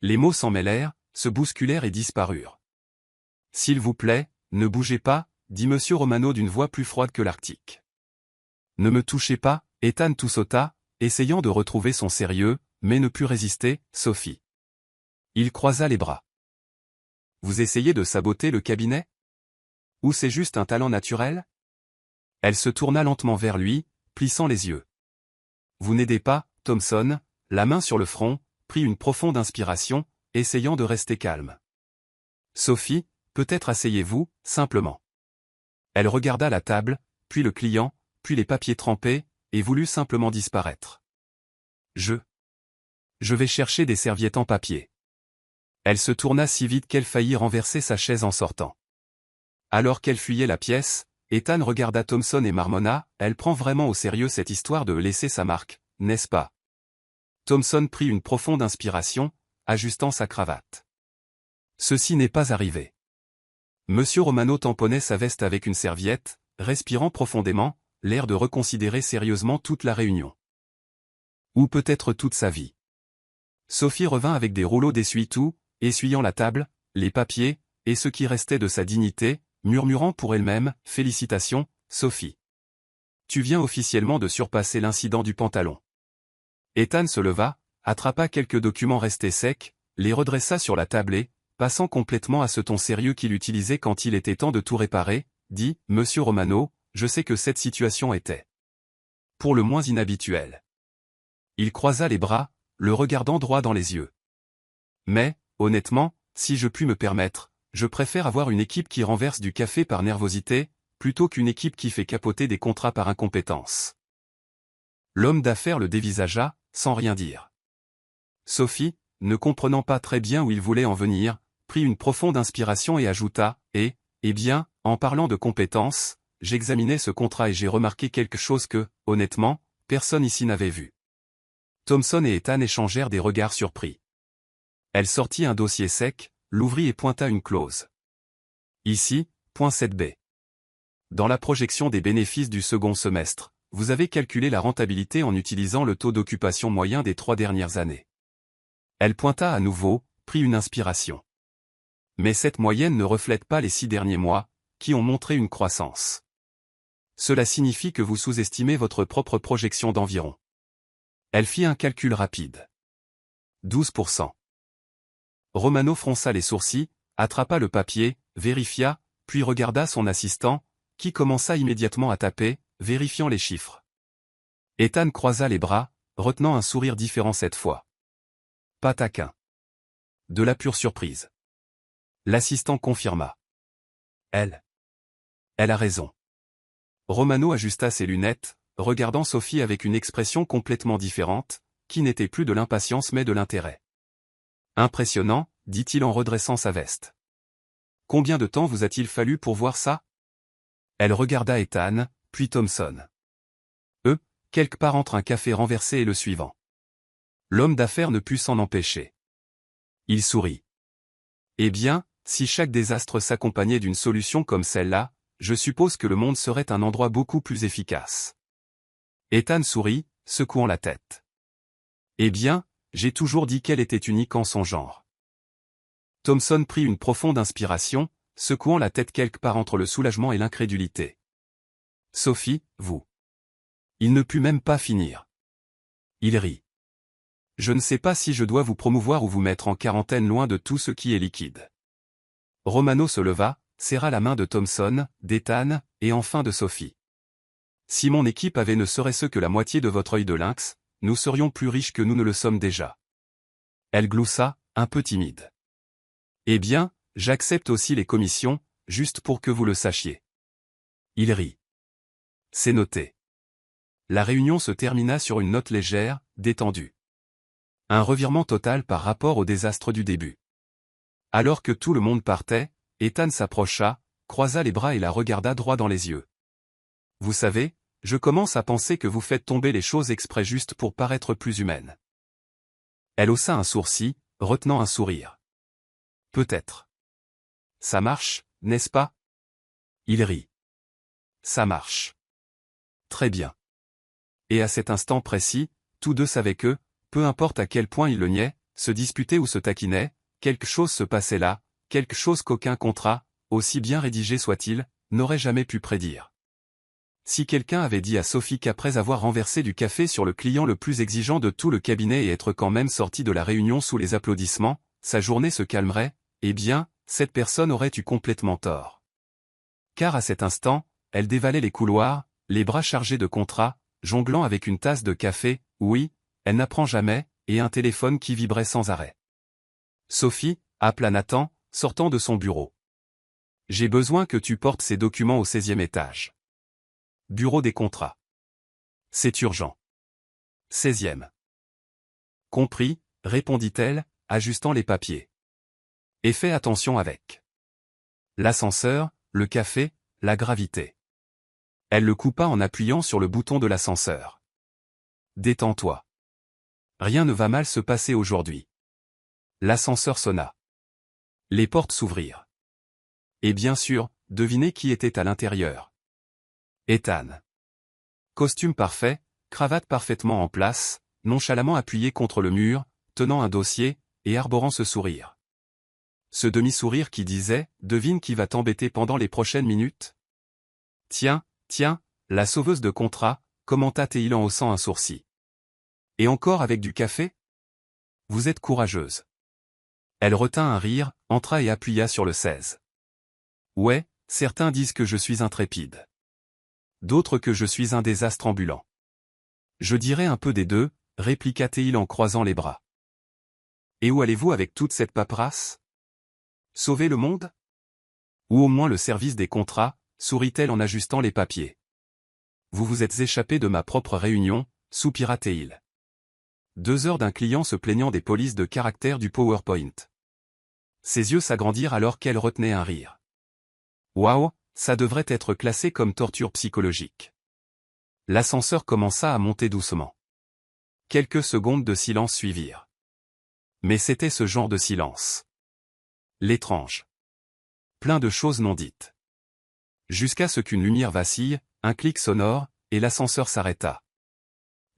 Speaker 1: Les mots s'en mêlèrent, se bousculèrent et disparurent. S'il vous plaît, ne bougez pas, dit Monsieur Romano d'une voix plus froide que l'Arctique. Ne me touchez pas, Ethan tout sauta, essayant de retrouver son sérieux, mais ne put résister, Sophie. Il croisa les bras. Vous essayez de saboter le cabinet? Ou c'est juste un talent naturel? Elle se tourna lentement vers lui, plissant les yeux. Vous n'aidez pas, Thompson, la main sur le front, prit une profonde inspiration, essayant de rester calme. Sophie, peut-être asseyez-vous, simplement. Elle regarda la table, puis le client, puis les papiers trempés, et voulut simplement disparaître. Je vais chercher des serviettes en papier. Elle se tourna si vite qu'elle faillit renverser sa chaise en sortant. Alors qu'elle fuyait la pièce, Ethan regarda Thompson et marmonna, elle prend vraiment au sérieux cette histoire de laisser sa marque, n'est-ce pas? Thompson prit une profonde inspiration, ajustant sa cravate. Ceci n'est pas arrivé. Monsieur Romano tamponnait sa veste avec une serviette, respirant profondément, l'air de reconsidérer sérieusement toute la réunion. Ou peut-être toute sa vie. Sophie revint avec des rouleaux d'essuie-tout, essuyant la table, les papiers, et ce qui restait de sa dignité, murmurant pour elle-même, « Félicitations, Sophie. Tu viens officiellement de surpasser l'incident du pantalon. » Ethan se leva, attrapa quelques documents restés secs, les redressa sur la table et, passant complètement à ce ton sérieux qu'il utilisait quand il était temps de tout réparer, dit, « Monsieur Romano, je sais que cette situation était pour le moins inhabituelle. » Il croisa les bras, le regardant droit dans les yeux. « Mais, honnêtement, si je puis me permettre, je préfère avoir une équipe qui renverse du café par nervosité, plutôt qu'une équipe qui fait capoter des contrats par incompétence. » L'homme d'affaires le dévisagea, sans rien dire. Sophie, ne comprenant pas très bien où il voulait en venir, prit une profonde inspiration et ajouta, « Eh bien, en parlant de compétences, j'examinais ce contrat et j'ai remarqué quelque chose que, honnêtement, personne ici n'avait vu. » Thompson et Ethan échangèrent des regards surpris. Elle sortit un dossier sec, l'ouvrit et pointa une clause. Ici, point 7b. Dans la projection des bénéfices du second semestre, vous avez calculé la rentabilité en utilisant le taux d'occupation moyen des 3 dernières années. Elle pointa à nouveau, prit une inspiration. Mais cette moyenne ne reflète pas les 6 derniers mois, qui ont montré une croissance. Cela signifie que vous sous-estimez votre propre projection d'environ. Elle fit un calcul rapide. 12%. Romano fronça les sourcils, attrapa le papier, vérifia, puis regarda son assistant, qui commença immédiatement à taper, vérifiant les chiffres. Ethan croisa les bras, retenant un sourire différent cette fois. Pas taquin. De la pure surprise. L'assistant confirma. Elle a raison. Romano ajusta ses lunettes, regardant Sophie avec une expression complètement différente, qui n'était plus de l'impatience mais de l'intérêt. Impressionnant, dit-il en redressant sa veste. Combien de temps vous a-t-il fallu pour voir ça? Elle regarda Ethan, puis Thompson. Quelque part entre un café renversé et le suivant. L'homme d'affaires ne put s'en empêcher. Il sourit. Eh bien, si chaque désastre s'accompagnait d'une solution comme celle-là, je suppose que le monde serait un endroit beaucoup plus efficace. Ethan sourit, secouant la tête. Eh bien, j'ai toujours dit qu'elle était unique en son genre. Thompson prit une profonde inspiration, secouant la tête quelque part entre le soulagement et l'incrédulité. Sophie, vous. Il ne put même pas finir. Il rit. Je ne sais pas si je dois vous promouvoir ou vous mettre en quarantaine loin de tout ce qui est liquide. Romano se leva, serra la main de Thompson, d'Ethan, et enfin de Sophie. Si mon équipe avait ne serait-ce que la moitié de votre œil de lynx, nous serions plus riches que nous ne le sommes déjà. Elle gloussa, un peu timide. Eh bien, j'accepte aussi les commissions, juste pour que vous le sachiez. Il rit. C'est noté. La réunion se termina sur une note légère, détendue. Un revirement total par rapport au désastre du début. Alors que tout le monde partait, Ethan s'approcha, croisa les bras et la regarda droit dans les yeux. Vous savez, je commence à penser que vous faites tomber les choses exprès juste pour paraître plus humaine. Elle haussa un sourcil, retenant un sourire. Peut-être. Ça marche, n'est-ce pas? Il rit. Ça marche. Très bien. Et à cet instant précis, tous deux savaient que, peu importe à quel point ils le niaient, se disputaient ou se taquinaient, quelque chose se passait là, quelque chose qu'aucun contrat, aussi bien rédigé soit-il, n'aurait jamais pu prédire. Si quelqu'un avait dit à Sophie qu'après avoir renversé du café sur le client le plus exigeant de tout le cabinet et être quand même sorti de la réunion sous les applaudissements, sa journée se calmerait, eh bien, cette personne aurait eu complètement tort. Car à cet instant, elle dévalait les couloirs, les bras chargés de contrats, jonglant avec une tasse de café, oui, elle n'apprend jamais, et un téléphone qui vibrait sans arrêt. Sophie, appela Nathan, sortant de son bureau. J'ai besoin que tu portes ces documents au 16e étage. Bureau des contrats. C'est urgent. 16e. Compris, répondit-elle, ajustant les papiers. Et fais attention avec l'ascenseur, le café, la gravité. Elle le coupa en appuyant sur le bouton de l'ascenseur. Détends-toi. Rien ne va mal se passer aujourd'hui. L'ascenseur sonna. Les portes s'ouvrirent. Et bien sûr, devinez qui était à l'intérieur. Ethan. Costume parfait, cravate parfaitement en place, nonchalamment appuyé contre le mur, tenant un dossier, et arborant ce sourire. Ce demi-sourire qui disait, devine qui va t'embêter pendant les prochaines minutes? Tiens, la sauveuse de contrat, commenta-t-il en haussant un sourcil. Et encore avec du café? Vous êtes courageuse. Elle retint un rire, entra et appuya sur le 16. Ouais, certains disent que je suis intrépide. D'autres que je suis un désastre ambulant. Je dirais un peu des deux, répliqua-t-il en croisant les bras. Et où allez-vous avec toute cette paperasse? Sauver le monde? Ou au moins le service des contrats, sourit-elle en ajustant les papiers. Vous vous êtes échappé de ma propre réunion, soupira-t-il. 2 heures d'un client se plaignant des polices de caractère du PowerPoint. Ses yeux s'agrandirent alors qu'elle retenait un rire. Waouh, ça devrait être classé comme torture psychologique. L'ascenseur commença à monter doucement. Quelques secondes de silence suivirent. Mais c'était ce genre de silence. L'étrange. Plein de choses non dites. Jusqu'à ce qu'une lumière vacille, un clic sonore, et l'ascenseur s'arrêta.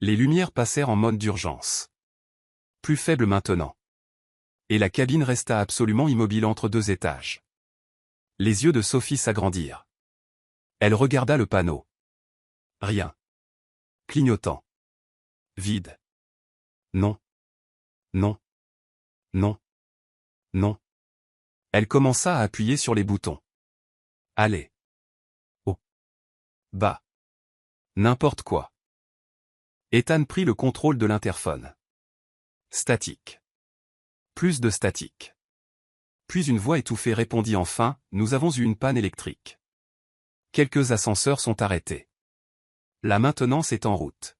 Speaker 1: Les lumières passèrent en mode d'urgence. Plus faible maintenant. Et la cabine resta absolument immobile entre 2 étages. Les yeux de Sophie s'agrandirent. Elle regarda le panneau. Rien. Clignotant. Vide. Non. Non. Non. Non. Elle commença à appuyer sur les boutons. Allez. Haut. Bas. N'importe quoi. Ethan prit le contrôle de l'interphone. Statique. Plus de statique. Puis une voix étouffée répondit enfin, « Nous avons eu une panne électrique. Quelques ascenseurs sont arrêtés. La maintenance est en route. »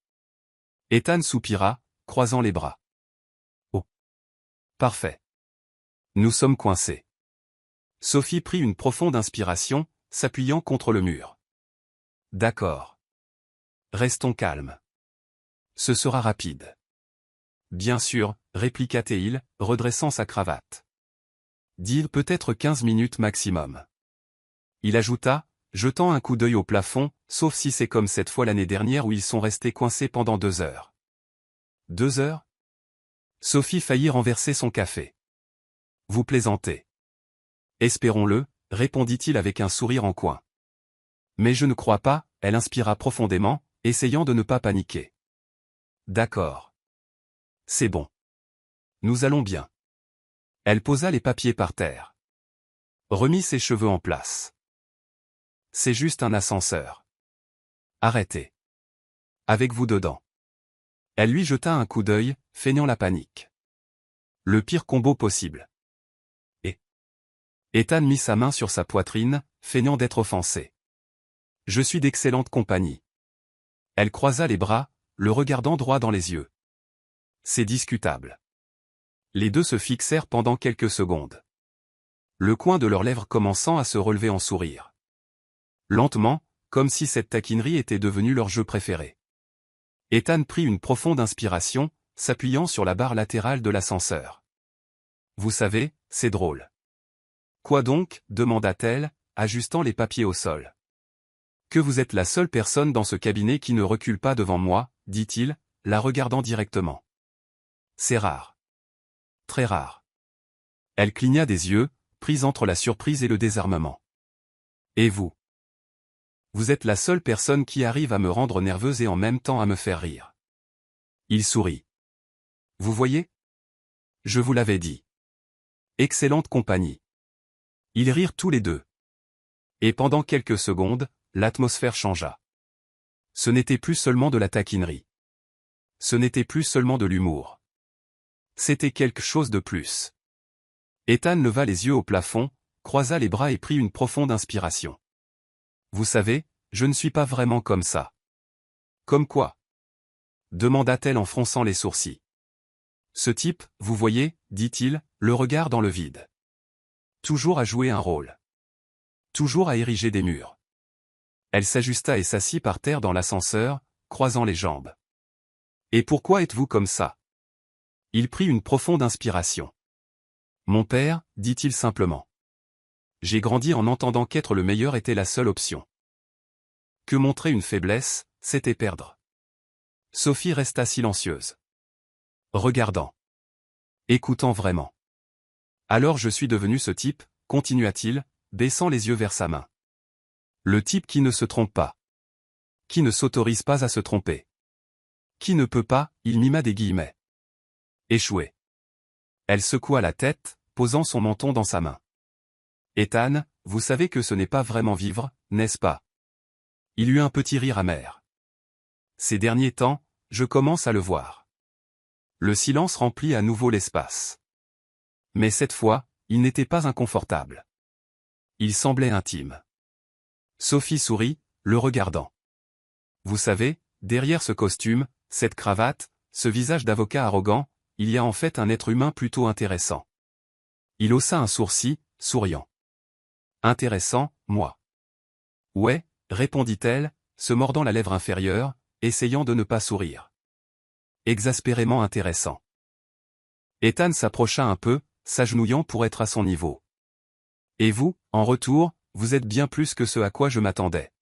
Speaker 1: Ethan soupira, croisant les bras. « Oh. Parfait. Nous sommes coincés. » Sophie prit une profonde inspiration, s'appuyant contre le mur. « D'accord. Restons calmes. Ce sera rapide. » « Bien sûr, » répliqua Théil, redressant sa cravate. « Dire peut-être 15 minutes maximum. » Il ajouta, jetant un coup d'œil au plafond, sauf si c'est comme cette fois l'année dernière où ils sont restés coincés pendant 2 heures. 2 heures? Sophie faillit renverser son café. « Vous plaisantez. » « Espérons-le, » répondit-il avec un sourire en coin. « Mais je ne crois pas, » elle inspira profondément, essayant de ne pas paniquer. « D'accord. C'est bon. Nous allons bien. » Elle posa les papiers par terre. Remit ses cheveux en place. « C'est juste un ascenseur. Arrêtez. Avec vous dedans. » Elle lui jeta un coup d'œil, feignant la panique. Le pire combo possible. Et Ethan mit sa main sur sa poitrine, feignant d'être offensé. « Je suis d'excellente compagnie. » Elle croisa les bras, le regardant droit dans les yeux. « C'est discutable. » Les deux se fixèrent pendant quelques secondes. Le coin de leurs lèvres commençant à se relever en sourire. Lentement, comme si cette taquinerie était devenue leur jeu préféré. Ethan prit une profonde inspiration, s'appuyant sur la barre latérale de l'ascenseur. « Vous savez, c'est drôle. »« Quoi donc ?» demanda-t-elle, ajustant les papiers au sol. « Que vous êtes la seule personne dans ce cabinet qui ne recule pas devant moi, » dit-il, la regardant directement. « C'est rare. Très rare. » Elle cligna des yeux, prise entre la surprise et le désarmement. « Et vous ? Vous êtes la seule personne qui arrive à me rendre nerveuse et en même temps à me faire rire. » Il sourit. « Vous voyez ? Je vous l'avais dit. Excellente compagnie. » Ils rirent tous les deux. Et pendant quelques secondes, l'atmosphère changea. Ce n'était plus seulement de la taquinerie. Ce n'était plus seulement de l'humour. C'était quelque chose de plus. Ethan leva les yeux au plafond, croisa les bras et prit une profonde inspiration. « Vous savez, je ne suis pas vraiment comme ça. »« Comme quoi ?» demanda-t-elle en fronçant les sourcils. « Ce type, vous voyez, dit-il, le regard dans le vide. Toujours à jouer un rôle. Toujours à ériger des murs. » Elle s'ajusta et s'assit par terre dans l'ascenseur, croisant les jambes. « Et pourquoi êtes-vous comme ça ?» Il prit une profonde inspiration. « Mon père, dit-il simplement. J'ai grandi en entendant qu'être le meilleur était la seule option. Que montrer une faiblesse, c'était perdre. » Sophie resta silencieuse. Regardant. Écoutant vraiment. « Alors je suis devenu ce type, » continua-t-il, baissant les yeux vers sa main. Le type qui ne se trompe pas. Qui ne s'autorise pas à se tromper. Qui ne peut pas, il mima des guillemets. Échouer. Elle secoua la tête, posant son menton dans sa main. Ethan, vous savez que ce n'est pas vraiment vivre, n'est-ce pas? Il eut un petit rire amer. Ces derniers temps, je commence à le voir. Le silence remplit à nouveau l'espace. Mais cette fois, il n'était pas inconfortable. Il semblait intime. Sophie sourit, le regardant. Vous savez, derrière ce costume, cette cravate, ce visage d'avocat arrogant, il y a en fait un être humain plutôt intéressant. Il haussa un sourcil, souriant. Intéressant, moi. Ouais, répondit-elle, se mordant la lèvre inférieure, essayant de ne pas sourire. Exaspérément intéressant. Ethan s'approcha un peu, s'agenouillant pour être à son niveau. Et vous, en retour, vous êtes bien plus que ce à quoi je m'attendais.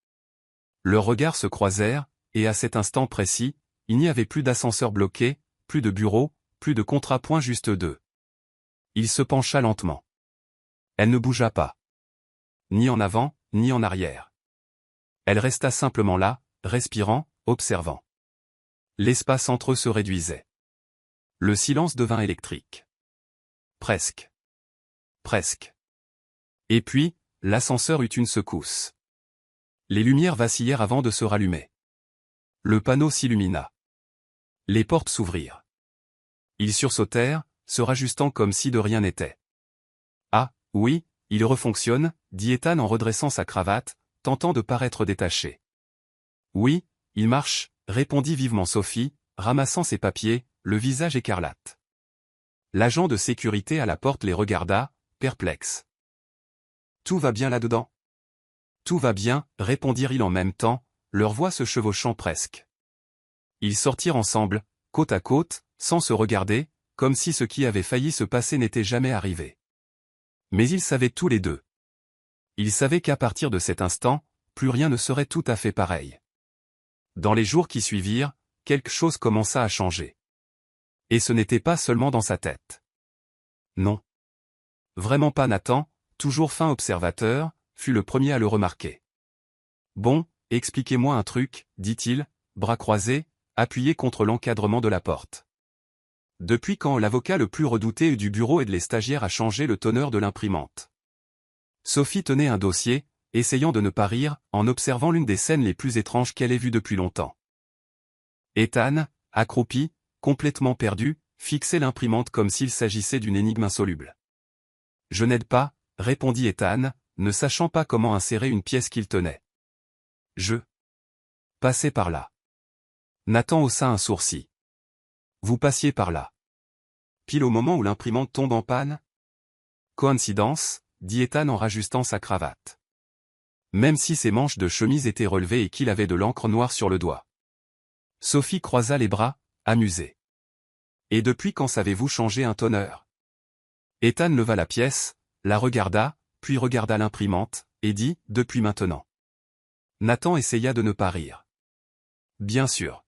Speaker 1: Leurs regards se croisèrent, et à cet instant précis, il n'y avait plus d'ascenseur bloqué, plus de bureau, plus de contrapoint, juste deux. Il se pencha lentement. Elle ne bougea pas. Ni en avant, ni en arrière. Elle resta simplement là, respirant, observant. L'espace entre eux se réduisait. Le silence devint électrique. Presque. Presque. Et puis, l'ascenseur eut une secousse. Les lumières vacillèrent avant de se rallumer. Le panneau s'illumina. Les portes s'ouvrirent. Ils sursautèrent, se rajustant comme si de rien n'était. Ah, oui, il refonctionne, dit Ethan en redressant sa cravate, tentant de paraître détaché. Oui, il marche, répondit vivement Sophie, ramassant ses papiers, le visage écarlate. L'agent de sécurité à la porte les regarda, perplexe. Tout va bien là-dedans? Tout va bien, répondirent-ils en même temps, leurs voix se chevauchant presque. Ils sortirent ensemble, côte à côte, sans se regarder, comme si ce qui avait failli se passer n'était jamais arrivé. Mais ils savaient tous les deux. Ils savaient qu'à partir de cet instant, plus rien ne serait tout à fait pareil. Dans les jours qui suivirent, quelque chose commença à changer. Et ce n'était pas seulement dans sa tête. Non. Vraiment pas. Nathan, toujours fin observateur, fut le premier à le remarquer. Bon, expliquez-moi un truc, dit-il, bras croisés, appuyé contre l'encadrement de la porte. Depuis quand l'avocat le plus redouté du bureau et de les stagiaires a changé le teneur de l'imprimante? Sophie tenait un dossier, essayant de ne pas rire, en observant l'une des scènes les plus étranges qu'elle ait vues depuis longtemps. Ethan, accroupi, complètement perdu, fixait l'imprimante comme s'il s'agissait d'une énigme insoluble. Je n'aide pas, répondit Ethan, ne sachant pas comment insérer une pièce qu'il tenait. Je passais par là. Nathan haussa un sourcil. Vous passiez par là. Pile au moment où l'imprimante tombe en panne? Coïncidence, dit Ethan en rajustant sa cravate. Même si ses manches de chemise étaient relevées et qu'il avait de l'encre noire sur le doigt. Sophie croisa les bras, amusée. Et depuis quand savez-vous changer un tonneur? Ethan leva la pièce, la regarda, puis regarda l'imprimante, et dit, depuis maintenant. Nathan essaya de ne pas rire. Bien sûr.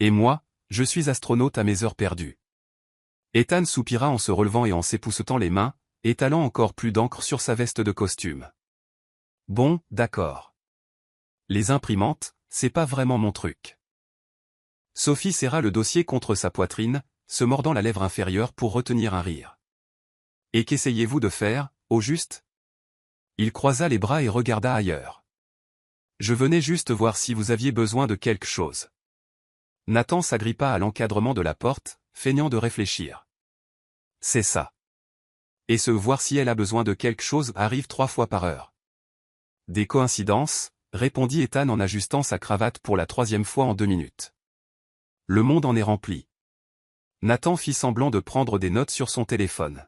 Speaker 1: Et moi, je suis astronaute à mes heures perdues. Ethan soupira en se relevant et en s'époussetant les mains, étalant encore plus d'encre sur sa veste de costume. Bon, d'accord. Les imprimantes, c'est pas vraiment mon truc. Sophie serra le dossier contre sa poitrine, se mordant la lèvre inférieure pour retenir un rire. Et qu'essayez-vous de faire, au juste? Il croisa les bras et regarda ailleurs. Je venais juste voir si vous aviez besoin de quelque chose. Nathan s'agrippa à l'encadrement de la porte, feignant de réfléchir. C'est ça. Et ce voir si elle a besoin de quelque chose arrive 3 fois par heure. Des coïncidences, répondit Ethan en ajustant sa cravate pour la 3e fois en 2 minutes. Le monde en est rempli. Nathan fit semblant de prendre des notes sur son téléphone.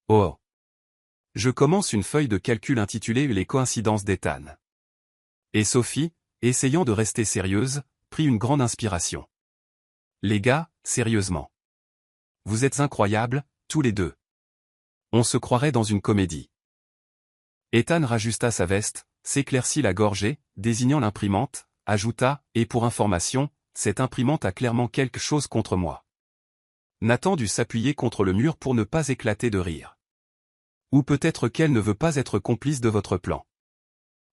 Speaker 1: Oh. Je commence une feuille de calcul intitulée Les coïncidences d'Ethan. Et Sophie, essayant de rester sérieuse, prit une grande inspiration. Les gars, sérieusement. Vous êtes incroyables, tous les deux. On se croirait dans une comédie. Ethan rajusta sa veste, s'éclaircit la gorge et, désignant l'imprimante, ajouta, et pour information, cette imprimante a clairement quelque chose contre moi. Nathan dut s'appuyer contre le mur pour ne pas éclater de rire. Ou peut-être qu'elle ne veut pas être complice de votre plan.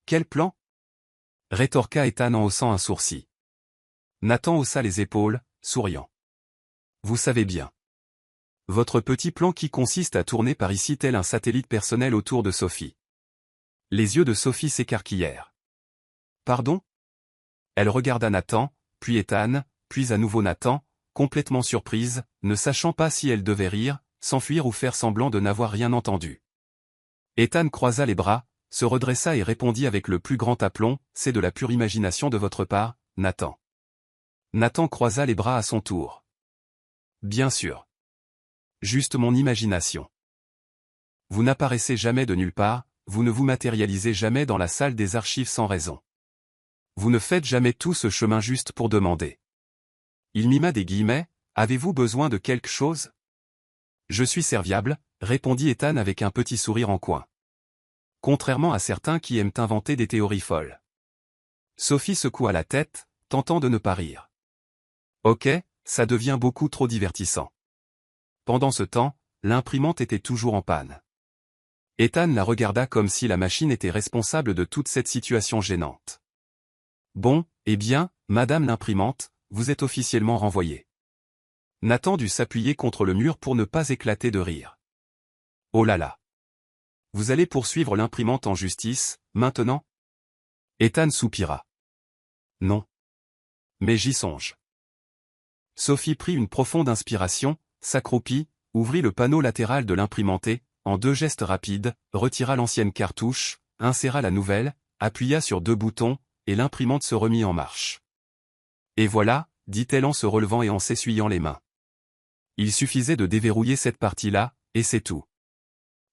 Speaker 1: Quel plan? Rétorqua Ethan en haussant un sourcil. Nathan haussa les épaules, souriant. Vous savez bien. Votre petit plan qui consiste à tourner par ici tel un satellite personnel autour de Sophie. Les yeux de Sophie s'écarquillèrent. Pardon? Elle regarda Nathan, puis Ethan, puis à nouveau Nathan, complètement surprise, ne sachant pas si elle devait rire, s'enfuir ou faire semblant de n'avoir rien entendu. Ethan croisa les bras, se redressa et répondit avec le plus grand aplomb, c'est de la pure imagination de votre part, Nathan. Nathan croisa les bras à son tour. Bien sûr. Juste mon imagination. Vous n'apparaissez jamais de nulle part, vous ne vous matérialisez jamais dans la salle des archives sans raison. Vous ne faites jamais tout ce chemin juste pour demander. Il mima des guillemets, avez-vous besoin de quelque chose? Je suis serviable, répondit Ethan avec un petit sourire en coin. Contrairement à certains qui aiment inventer des théories folles. Sophie secoua la tête, tentant de ne pas rire. Ok, ça devient beaucoup trop divertissant. Pendant ce temps, l'imprimante était toujours en panne. Ethan la regarda comme si la machine était responsable de toute cette situation gênante. Bon, eh bien, madame l'imprimante, vous êtes officiellement renvoyée. Nathan dut s'appuyer contre le mur pour ne pas éclater de rire. Oh là là. Vous allez poursuivre l'imprimante en justice, maintenant? Ethan soupira. Non. Mais j'y songe. Sophie prit une profonde inspiration, s'accroupit, ouvrit le panneau latéral de l'imprimanté, en 2 gestes rapides, retira l'ancienne cartouche, inséra la nouvelle, appuya sur 2 boutons, et l'imprimante se remit en marche. Et voilà, dit-elle en se relevant et en s'essuyant les mains. Il suffisait de déverrouiller cette partie-là, et c'est tout.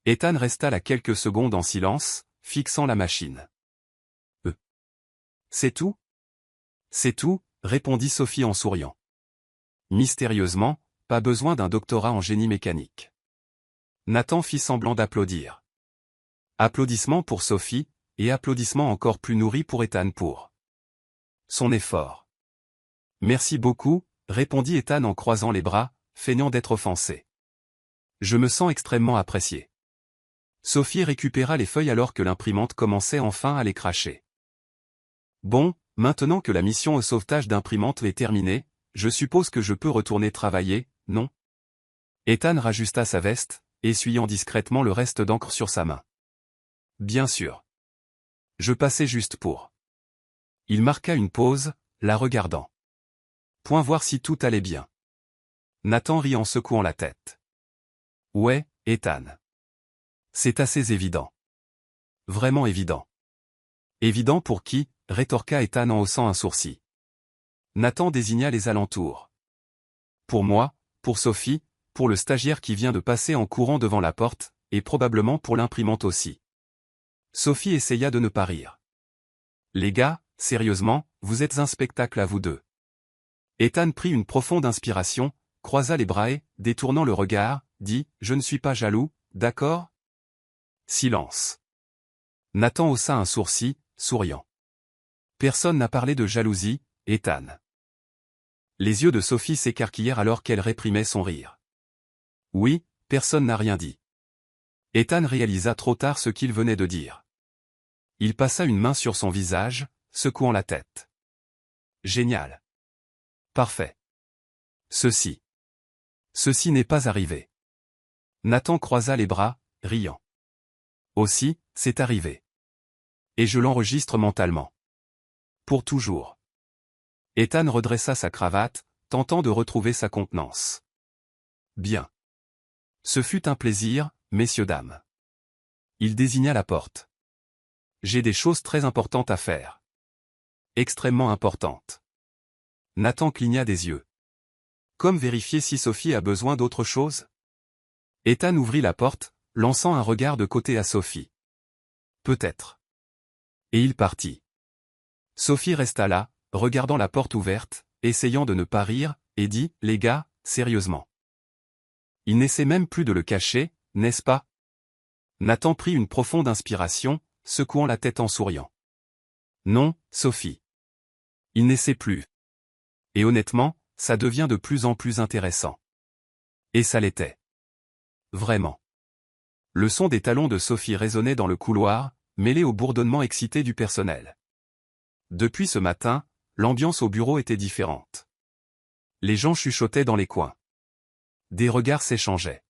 Speaker 1: Ethan resta là quelques secondes en silence, fixant la machine. C'est tout? C'est tout, répondit Sophie en souriant. Mystérieusement, pas besoin d'un doctorat en génie mécanique. Nathan fit semblant d'applaudir. Applaudissements pour Sophie, et applaudissements encore plus nourris pour Ethan pour son effort. Merci beaucoup, répondit Ethan en croisant les bras, feignant d'être offensé. Je me sens extrêmement apprécié. Sophie récupéra les feuilles alors que l'imprimante commençait enfin à les cracher. Bon, maintenant que la mission au sauvetage d'imprimante est terminée, je suppose que je peux retourner travailler, non? Ethan rajusta sa veste, essuyant discrètement le reste d'encre sur sa main. Bien sûr. Je passais juste pour. Il marqua une pause, la regardant. Point voir si tout allait bien. Nathan rit en secouant la tête. Ouais, Ethan. C'est assez évident. Vraiment évident. Évident pour qui? Rétorqua Ethan en haussant un sourcil. Nathan désigna les alentours. Pour moi, pour Sophie, pour le stagiaire qui vient de passer en courant devant la porte, et probablement pour l'imprimante aussi. Sophie essaya de ne pas rire. Les gars, sérieusement, vous êtes un spectacle à vous deux. Ethan prit une profonde inspiration, croisa les bras et, détournant le regard, dit « Je ne suis pas jaloux, d'accord ?» Silence. Nathan haussa un sourcil, souriant. Personne n'a parlé de jalousie, Ethan. Les yeux de Sophie s'écarquillèrent alors qu'elle réprimait son rire. Oui, personne n'a rien dit. Ethan réalisa trop tard ce qu'il venait de dire. Il passa une main sur son visage, secouant la tête. Génial. Parfait. Ceci n'est pas arrivé. Nathan croisa les bras, riant. Aussi, c'est arrivé. Et je l'enregistre mentalement. Pour toujours. Ethan redressa sa cravate, tentant de retrouver sa contenance. Bien. Ce fut un plaisir, messieurs dames. Il désigna la porte. J'ai des choses très importantes à faire. Extrêmement importantes. Nathan cligna des yeux. Comme vérifier si Sophie a besoin d'autre chose? Ethan ouvrit la porte, lançant un regard de côté à Sophie. Peut-être. Et il partit. Sophie resta là, regardant la porte ouverte, essayant de ne pas rire, et dit, les gars, sérieusement. Il n'essaie même plus de le cacher, n'est-ce pas? Nathan prit une profonde inspiration, secouant la tête en souriant. Non, Sophie. Il n'essaie plus. Et honnêtement, ça devient de plus en plus intéressant. Et ça l'était. Vraiment. Le son des talons de Sophie résonnait dans le couloir, mêlé au bourdonnement excité du personnel. Depuis ce matin, l'ambiance au bureau était différente. Les gens chuchotaient dans les coins. Des regards s'échangeaient.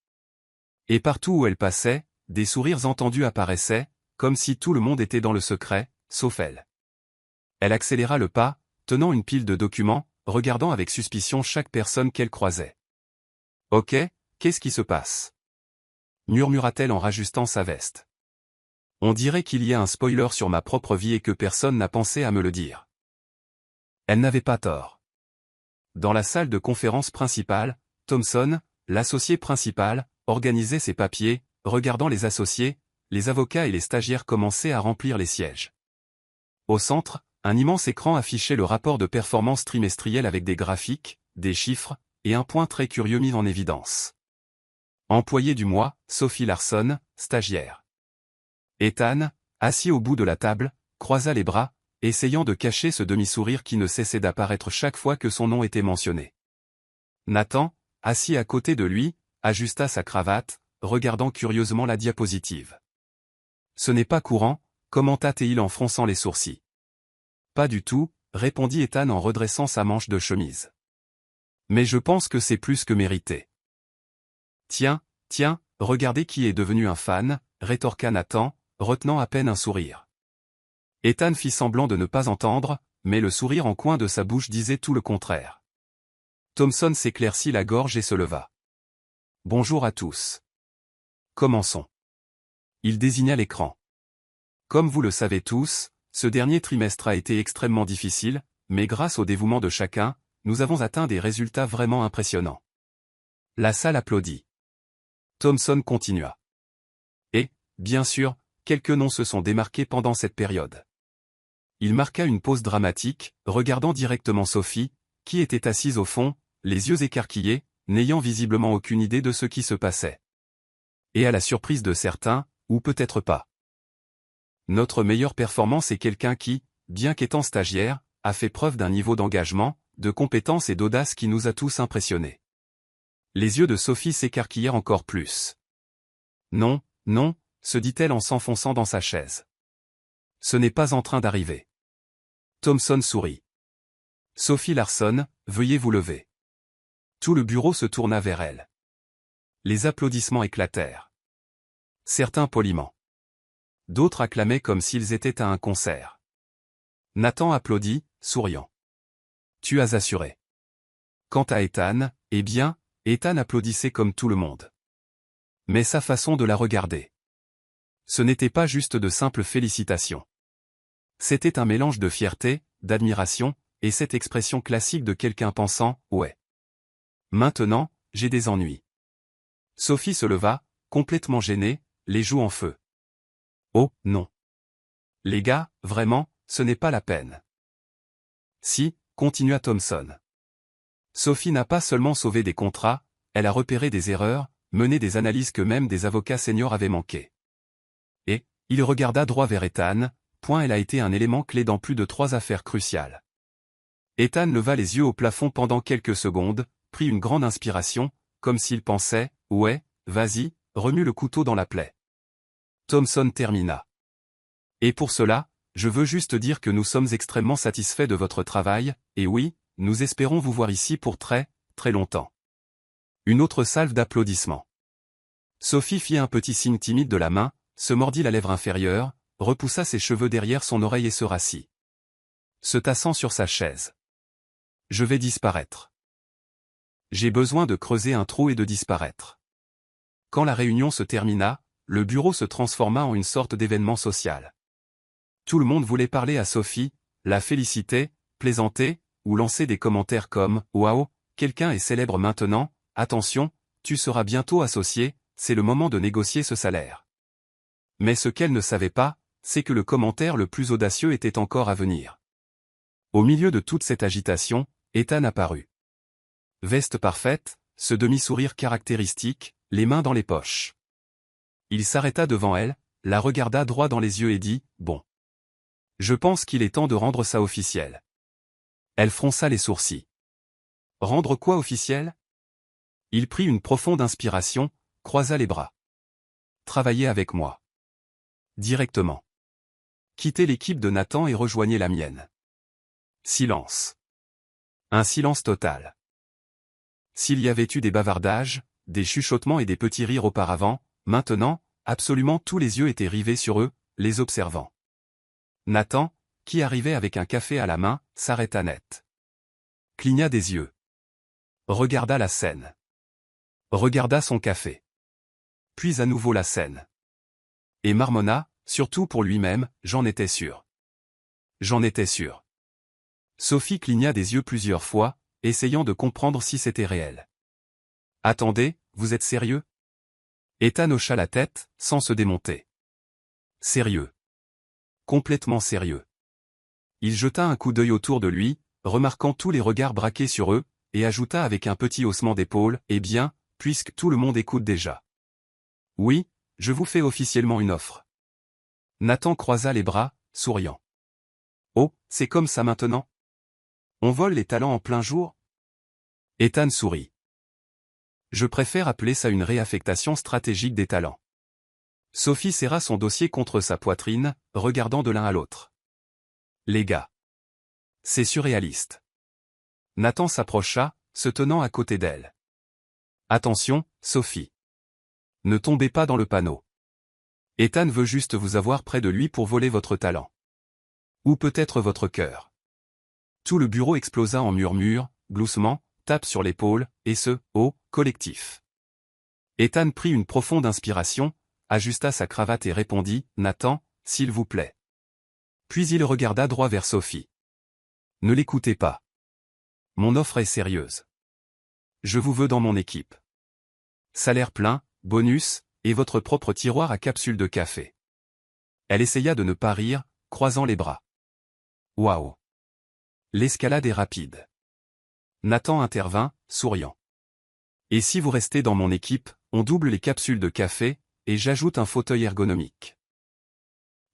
Speaker 1: Et partout où elle passait, des sourires entendus apparaissaient, comme si tout le monde était dans le secret, sauf elle. Elle accéléra le pas, tenant une pile de documents, regardant avec suspicion chaque personne qu'elle croisait. « Ok, qu'est-ce qui se passe ?» murmura-t-elle en rajustant sa veste. On dirait qu'il y a un spoiler sur ma propre vie et que personne n'a pensé à me le dire. Elle n'avait pas tort. Dans la salle de conférence principale, Thompson, l'associé principal, organisait ses papiers, regardant les associés, les avocats et les stagiaires commençaient à remplir les sièges. Au centre, un immense écran affichait le rapport de performance trimestriel avec des graphiques, des chiffres, et un point très curieux mis en évidence. Employé du mois, Sophie Larson, stagiaire. Ethan, assis au bout de la table, croisa les bras, essayant de cacher ce demi-sourire qui ne cessait d'apparaître chaque fois que son nom était mentionné. Nathan, assis à côté de lui, ajusta sa cravate, regardant curieusement la diapositive. « Ce n'est pas courant », commenta-t-il en fronçant les sourcils. « Pas du tout », répondit Ethan en redressant sa manche de chemise. « Mais je pense que c'est plus que mérité. »« Tiens, regardez qui est devenu un fan », rétorqua Nathan, retenant à peine un sourire. Ethan fit semblant de ne pas entendre, mais le sourire en coin de sa bouche disait tout le contraire. Thompson s'éclaircit la gorge et se leva. « Bonjour à tous. Commençons. » Il désigna l'écran. Comme vous le savez tous, ce dernier trimestre a été extrêmement difficile, mais grâce au dévouement de chacun, nous avons atteint des résultats vraiment impressionnants. La salle applaudit. Thompson continua. Et, bien sûr, quelques noms se sont démarqués pendant cette période. Il marqua une pause dramatique, regardant directement Sophie, qui était assise au fond, les yeux écarquillés, n'ayant visiblement aucune idée de ce qui se passait. Et à la surprise de certains, ou peut-être pas. Notre meilleure performance est quelqu'un qui, bien qu'étant stagiaire, a fait preuve d'un niveau d'engagement, de compétence et d'audace qui nous a tous impressionnés. Les yeux de Sophie s'écarquillèrent encore plus. Non, se dit-elle en s'enfonçant dans sa chaise. Ce n'est pas en train d'arriver. Thompson sourit. Sophie Larson, veuillez vous lever. Tout le bureau se tourna vers elle. Les applaudissements éclatèrent. Certains poliment. D'autres acclamaient comme s'ils étaient à un concert. Nathan applaudit, souriant. Tu as assuré. Quant à Ethan, eh bien, Ethan applaudissait comme tout le monde. Mais sa façon de la regarder. Ce n'était pas juste de simples félicitations. C'était un mélange de fierté, d'admiration, et cette expression classique de quelqu'un pensant « ouais. Maintenant, j'ai des ennuis. » Sophie se leva, complètement gênée, les joues en feu. « Oh, non. Les gars, vraiment, ce n'est pas la peine. » Si, continua Thompson. Sophie n'a pas seulement sauvé des contrats, elle a repéré des erreurs, mené des analyses que même des avocats seniors avaient manquées. Et, il regarda droit vers Ethan, elle a été un élément clé dans plus de 3 affaires cruciales. Ethan leva les yeux au plafond pendant quelques secondes, prit une grande inspiration, comme s'il pensait, ouais, vas-y, remue le couteau dans la plaie. Thompson termina. Et pour cela, je veux juste dire que nous sommes extrêmement satisfaits de votre travail, et oui, nous espérons vous voir ici pour très longtemps. Une autre salve d'applaudissements. Sophie fit un petit signe timide de la main, se mordit la lèvre inférieure, repoussa ses cheveux derrière son oreille et se rassit. Se tassant sur sa chaise. Je vais disparaître. J'ai besoin de creuser un trou et de disparaître. Quand la réunion se termina, le bureau se transforma en une sorte d'événement social. Tout le monde voulait parler à Sophie, la féliciter, plaisanter, ou lancer des commentaires comme « Waouh, quelqu'un est célèbre maintenant, attention, tu seras bientôt associé, c'est le moment de négocier ce salaire. » Mais ce qu'elle ne savait pas, c'est que le commentaire le plus audacieux était encore à venir. Au milieu de toute cette agitation, Ethan apparut. Veste parfaite, ce demi-sourire caractéristique, les mains dans les poches. Il s'arrêta devant elle, la regarda droit dans les yeux et dit « Bon. Je pense qu'il est temps de rendre ça officiel. » Elle fronça les sourcils. « Rendre quoi officiel ?» Il prit une profonde inspiration, croisa les bras. « Travaillez avec moi. Directement. Quittez l'équipe de Nathan et rejoignez la mienne. » Silence. Un silence total. S'il y avait eu des bavardages, des chuchotements et des petits rires auparavant, maintenant, absolument tous les yeux étaient rivés sur eux, les observant. Nathan, qui arrivait avec un café à la main, s'arrêta net. Cligna des yeux. Regarda la scène. Regarda son café. Puis à nouveau la scène. Et marmonna, surtout pour lui-même, j'en étais sûr. J'en étais sûr. Sophie cligna des yeux plusieurs fois, essayant de comprendre si c'était réel. Attendez, vous êtes sérieux? Ethan hocha la tête, sans se démonter. Sérieux. Complètement sérieux. Il jeta un coup d'œil autour de lui, remarquant tous les regards braqués sur eux, et ajouta avec un petit haussement d'épaule, « Eh bien, puisque tout le monde écoute déjà. Oui, je vous fais officiellement une offre. » Nathan croisa les bras, souriant. « Oh, c'est comme ça maintenant? On vole les talents en plein jour? » Ethan sourit. « Je préfère appeler ça une réaffectation stratégique des talents. » Sophie serra son dossier contre sa poitrine, regardant de l'un à l'autre. « Les gars. C'est surréaliste. » Nathan s'approcha, se tenant à côté d'elle. « Attention, Sophie. Ne tombez pas dans le panneau. Ethan veut juste vous avoir près de lui pour voler votre talent. Ou peut-être votre cœur. » Tout le bureau explosa en murmures, gloussements, tapes sur l'épaule, et ce, oh, collectif. Ethan prit une profonde inspiration, ajusta sa cravate et répondit, « Nathan, s'il vous plaît. » Puis il regarda droit vers Sophie. « Ne l'écoutez pas. Mon offre est sérieuse. Je vous veux dans mon équipe. Salaire plein, bonus, et votre propre tiroir à capsules de café. » Elle essaya de ne pas rire, croisant les bras. Waouh! L'escalade est rapide. Nathan intervint, souriant. « Et si vous restez dans mon équipe, on double les capsules de café, et j'ajoute un fauteuil ergonomique. »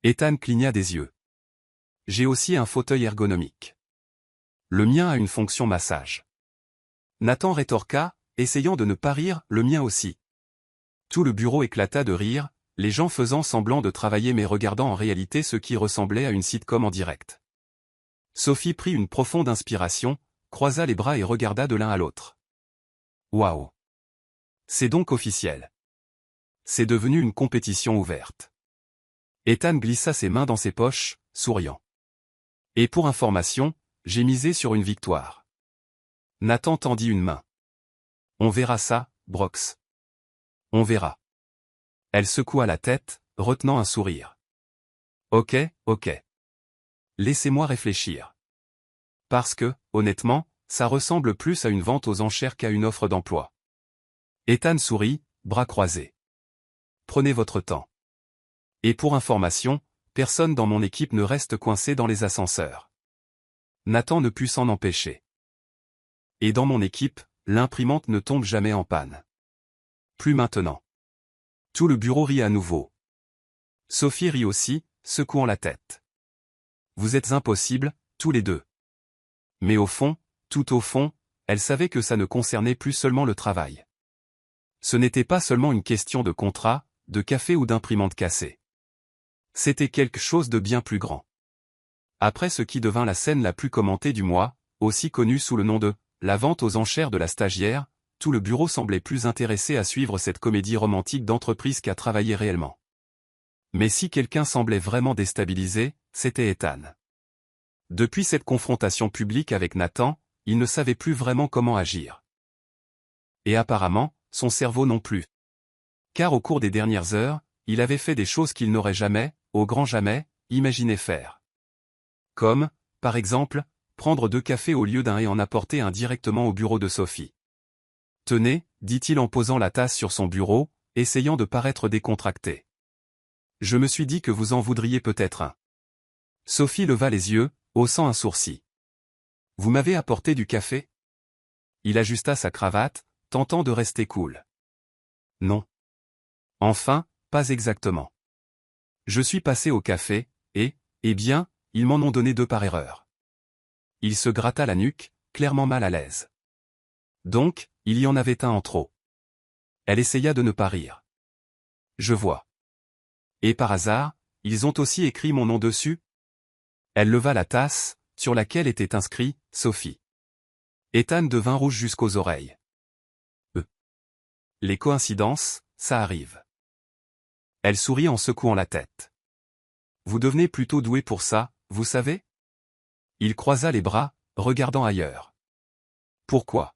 Speaker 1: Ethan cligna des yeux. « J'ai aussi un fauteuil ergonomique. Le mien a une fonction massage. » Nathan rétorqua, essayant de ne pas rire, « Le mien aussi. » Tout le bureau éclata de rire, les gens faisant semblant de travailler mais regardant en réalité ce qui ressemblait à une sitcom en direct. Sophie prit une profonde inspiration, croisa les bras et regarda de l'un à l'autre. Waouh! C'est donc officiel. C'est devenu une compétition ouverte. Ethan glissa ses mains dans ses poches, souriant. Et pour information, j'ai misé sur une victoire. Nathan tendit une main. On verra ça, Brox. On verra. Elle secoua la tête, retenant un sourire. Ok. Laissez-moi réfléchir. Parce que, honnêtement, ça ressemble plus à une vente aux enchères qu'à une offre d'emploi. Ethan sourit, bras croisés. Prenez votre temps. Et pour information, personne dans mon équipe ne reste coincé dans les ascenseurs. Nathan ne put s'en empêcher. Et dans mon équipe, l'imprimante ne tombe jamais en panne. Plus maintenant. Tout le bureau rit à nouveau. Sophie rit aussi, secouant la tête. Vous êtes impossibles, tous les deux. Mais au fond, tout au fond, elle savait que ça ne concernait plus seulement le travail. Ce n'était pas seulement une question de contrat, de café ou d'imprimante cassée. C'était quelque chose de bien plus grand. Après ce qui devint la scène la plus commentée du mois, aussi connue sous le nom de « la vente aux enchères de la stagiaire », tout le bureau semblait plus intéressé à suivre cette comédie romantique d'entreprise qu'à travailler réellement. Mais si quelqu'un semblait vraiment déstabilisé, c'était Ethan. Depuis cette confrontation publique avec Nathan, il ne savait plus vraiment comment agir. Et apparemment, son cerveau non plus. Car au cours des dernières heures, il avait fait des choses qu'il n'aurait jamais, au grand jamais, imaginé faire. Comme, par exemple, prendre 2 cafés au lieu d'un et en apporter un directement au bureau de Sophie. « Tenez, » dit-il en posant la tasse sur son bureau, essayant de paraître décontracté. « Je me suis dit que vous en voudriez peut-être un. » Sophie leva les yeux, haussant un sourcil. « Vous m'avez apporté du café ?» Il ajusta sa cravate, tentant de rester cool. « Non. Enfin, pas exactement. Je suis passé au café, et, eh bien, ils m'en ont donné 2 par erreur. » Il se gratta la nuque, clairement mal à l'aise. Donc, il y en avait un en trop. Elle essaya de ne pas rire. « Je vois. Et par hasard, ils ont aussi écrit mon nom dessus ?» Elle leva la tasse, sur laquelle était inscrit « Sophie ». Ethan devint rouge jusqu'aux oreilles. Les coïncidences, ça arrive. Elle sourit en secouant la tête. Vous devenez plutôt doué pour ça, vous savez? Il croisa les bras, regardant ailleurs. Pourquoi?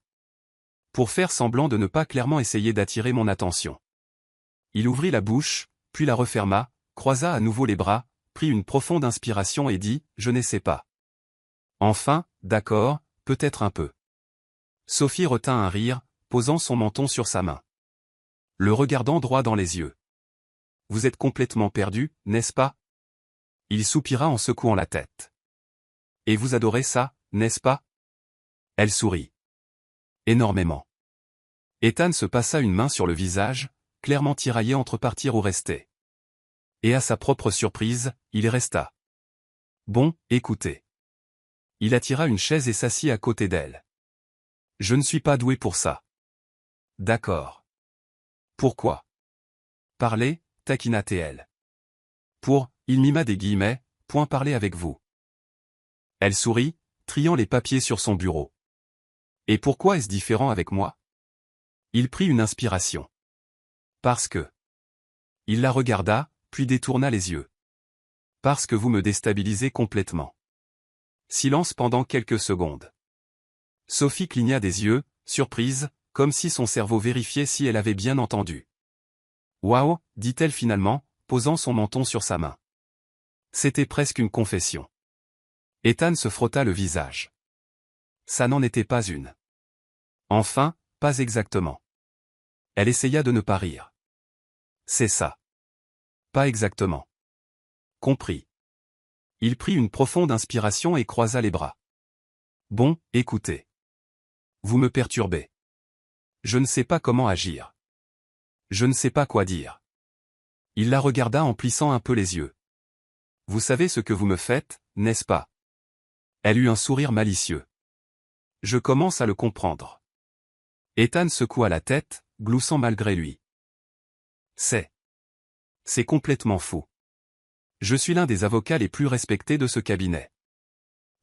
Speaker 1: Pour faire semblant de ne pas clairement essayer d'attirer mon attention. Il ouvrit la bouche, puis la referma, croisa à nouveau les bras, prit une profonde inspiration et dit, je n'essaie pas. Enfin, d'accord, peut-être un peu. Sophie retint un rire, posant son menton sur sa main. Le regardant droit dans les yeux. Vous êtes complètement perdu, n'est-ce pas? Il soupira en secouant la tête. Et vous adorez ça, n'est-ce pas? Elle sourit. Énormément. Ethan se passa une main sur le visage, clairement tiraillé entre partir ou rester. Et à sa propre surprise, il resta. Bon, écoutez. Il attira une chaise et s'assit à côté d'elle. Je ne suis pas doué pour ça. D'accord. Pourquoi? Parlez, taquina-t-elle. Il mima des guillemets, point parler avec vous. Elle sourit, triant les papiers sur son bureau. Et pourquoi est-ce différent avec moi? Il prit une inspiration. Parce que. Il la regarda, puis détourna les yeux. Parce que vous me déstabilisez complètement. Silence pendant quelques secondes. Sophie cligna des yeux, surprise, comme si son cerveau vérifiait si elle avait bien entendu. Waouh, dit-elle finalement, posant son menton sur sa main. C'était presque une confession. Ethan se frotta le visage. Ça n'en était pas une. Enfin, pas exactement. Elle essaya de ne pas rire. C'est ça. Pas exactement. Compris. Il prit une profonde inspiration et croisa les bras. Bon, écoutez. Vous me perturbez. Je ne sais pas comment agir. Je ne sais pas quoi dire. Il la regarda en plissant un peu les yeux. Vous savez ce que vous me faites, n'est-ce pas? Elle eut un sourire malicieux. Je commence à le comprendre. Ethan secoua la tête, gloussant malgré lui. C'est complètement fou. Je suis l'un des avocats les plus respectés de ce cabinet.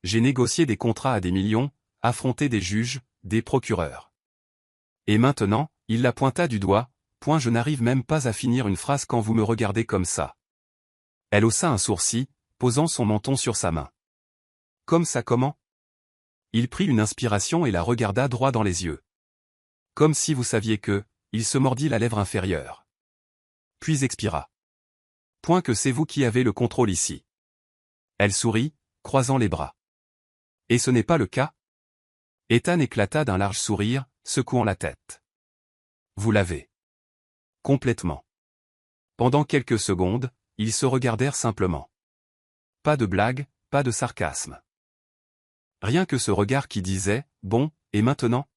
Speaker 1: J'ai négocié des contrats à des millions, affronté des juges, des procureurs. Et maintenant, il la pointa du doigt, point je n'arrive même pas à finir une phrase quand vous me regardez comme ça. Elle haussa un sourcil, posant son menton sur sa main. Comme ça comment? Il prit une inspiration et la regarda droit dans les yeux. Comme si vous saviez que, il se mordit la lèvre inférieure. Puis expira. Point que c'est vous qui avez le contrôle ici. Elle sourit, croisant les bras. Et ce n'est pas le cas? Ethan éclata d'un large sourire, secouant la tête. Vous l'avez. Complètement. Pendant quelques secondes, ils se regardèrent simplement. Pas de blague, pas de sarcasme. Rien que ce regard qui disait, bon, et maintenant?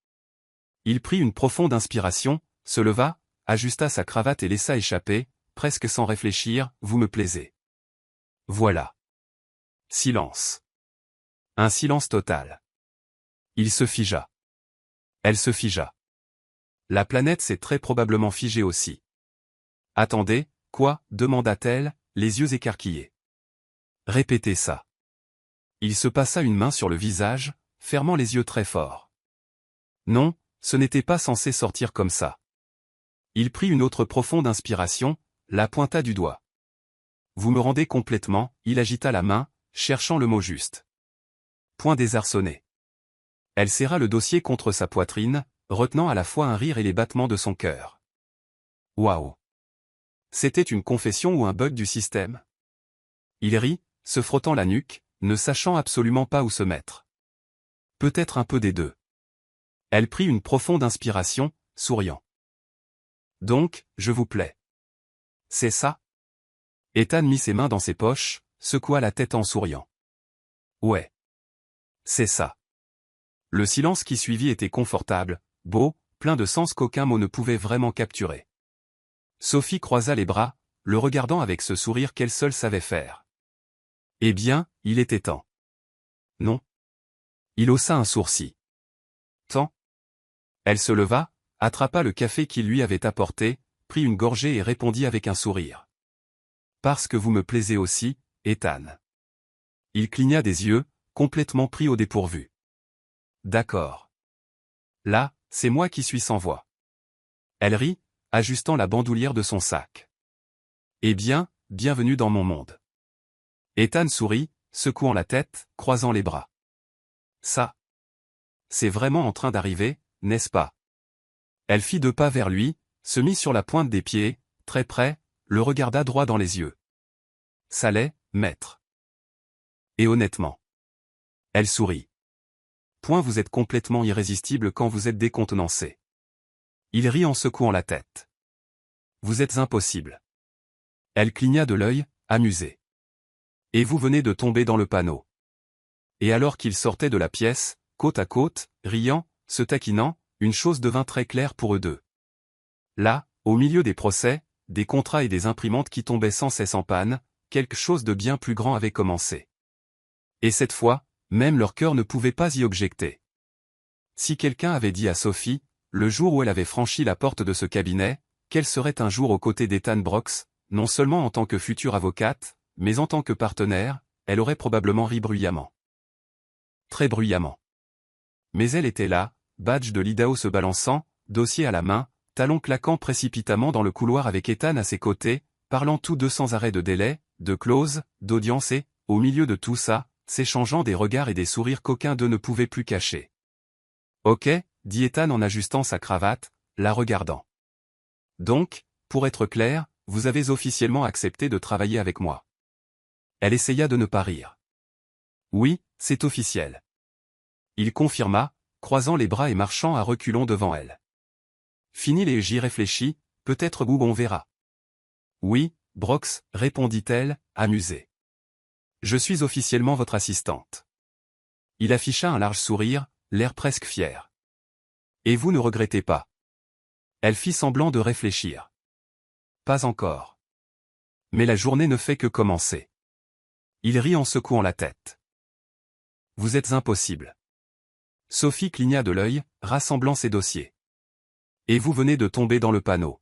Speaker 1: Il prit une profonde inspiration, se leva, ajusta sa cravate et laissa échapper, presque sans réfléchir, vous me plaisez. Voilà. Silence. Un silence total. Il se figea. Elle se figea. La planète s'est très probablement figée aussi. Attendez, quoi, demanda-t-elle, les yeux écarquillés. Répétez ça. Il se passa une main sur le visage, fermant les yeux très fort. Non, ce n'était pas censé sortir comme ça. Il prit une autre profonde inspiration, la pointa du doigt. Vous me rendez complètement, il agita la main, cherchant le mot juste. Point désarçonné. Elle serra le dossier contre sa poitrine, retenant à la fois un rire et les battements de son cœur. Waouh! C'était une confession ou un bug du système? Il rit, se frottant la nuque, ne sachant absolument pas où se mettre. Peut-être un peu des deux. Elle prit une profonde inspiration, souriant. Donc, je vous plais. C'est ça? Ethan mit ses mains dans ses poches, secoua la tête en souriant. Ouais. C'est ça. Le silence qui suivit était confortable, beau, plein de sens qu'aucun mot ne pouvait vraiment capturer. Sophie croisa les bras, le regardant avec ce sourire qu'elle seule savait faire. Eh bien, il était temps. Non. Il haussa un sourcil. Temps. Elle se leva, attrapa le café qu'il lui avait apporté, prit une gorgée et répondit avec un sourire. Parce que vous me plaisez aussi, Ethan. Il cligna des yeux, complètement pris au dépourvu. D'accord. Là, c'est moi qui suis sans voix. Elle rit, ajustant la bandoulière de son sac. Eh bien, bienvenue dans mon monde. Ethan sourit, secouant la tête, croisant les bras. Ça. C'est vraiment en train d'arriver, n'est-ce pas? Elle fit 2 pas vers lui, se mit sur la pointe des pieds, très près, le regarda droit dans les yeux. Ça l'est, maître. Et honnêtement. Elle sourit. Vous êtes complètement irrésistible quand vous êtes décontenancé. Il rit en secouant la tête. Vous êtes impossible. Elle cligna de l'œil, amusée. Et vous venez de tomber dans le panneau. Et alors qu'ils sortaient de la pièce, côte à côte, riant, se taquinant, une chose devint très claire pour eux deux. Là, au milieu des procès, des contrats et des imprimantes qui tombaient sans cesse en panne, quelque chose de bien plus grand avait commencé. Et cette fois, même leur cœur ne pouvait pas y objecter. Si quelqu'un avait dit à Sophie, le jour où elle avait franchi la porte de ce cabinet, qu'elle serait un jour aux côtés d'Ethan Brox, non seulement en tant que future avocate, mais en tant que partenaire, elle aurait probablement ri bruyamment. Très bruyamment. Mais elle était là, badge de l'Idaho se balançant, dossier à la main, talons claquant précipitamment dans le couloir avec Ethan à ses côtés, parlant tous deux sans arrêt de délai, de clause, d'audience et, au milieu de tout ça, s'échangeant des regards et des sourires qu'aucun d'eux ne pouvait plus cacher. « Ok » dit Ethan en ajustant sa cravate, la regardant. « Donc, pour être clair, vous avez officiellement accepté de travailler avec moi. » Elle essaya de ne pas rire. « Oui, c'est officiel. » Il confirma, croisant les bras et marchant à reculons devant elle. « Fini les j'y réfléchis, peut-être où on verra. »« Oui, Brox, » répondit-elle, amusée. « Je suis officiellement votre assistante. » Il afficha un large sourire, l'air presque fier. « Et vous ne regrettez pas ?» Elle fit semblant de réfléchir. « Pas encore. Mais la journée ne fait que commencer. » Il rit en secouant la tête. « Vous êtes impossible. » Sophie cligna de l'œil, rassemblant ses dossiers. « Et vous venez de tomber dans le panneau. »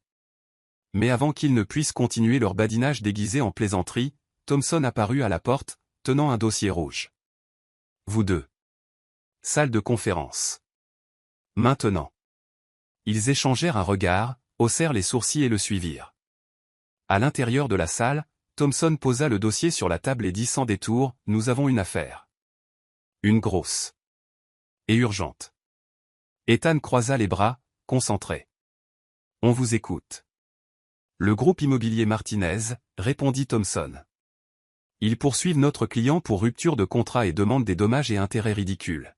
Speaker 1: Mais avant qu'ils ne puissent continuer leur badinage déguisé en plaisanterie, Thompson apparut à la porte, tenant un dossier rouge. « Vous deux. » Salle de conférence. Maintenant. Ils échangèrent un regard, haussèrent les sourcils et le suivirent. À l'intérieur de la salle, Thompson posa le dossier sur la table et dit sans détour, « Nous avons une affaire. Une grosse. Et urgente. » Ethan croisa les bras, concentré. « On vous écoute. » Le groupe immobilier Martinez, répondit Thompson. Ils poursuivent notre client pour rupture de contrat et demandent des dommages et intérêts ridicules.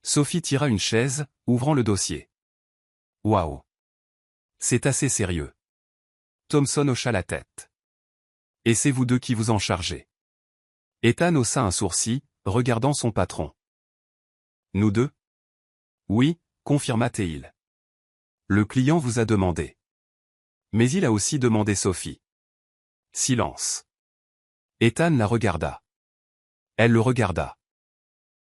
Speaker 1: Sophie tira une chaise, ouvrant le dossier. Waouh. C'est assez sérieux. Thompson hocha la tête. Et c'est vous deux qui vous en chargez. Ethan haussa un sourcil, regardant son patron. Nous deux? Oui, confirma Teil. Le client vous a demandé. Mais il a aussi demandé Sophie. Silence. Ethan la regarda. Elle le regarda.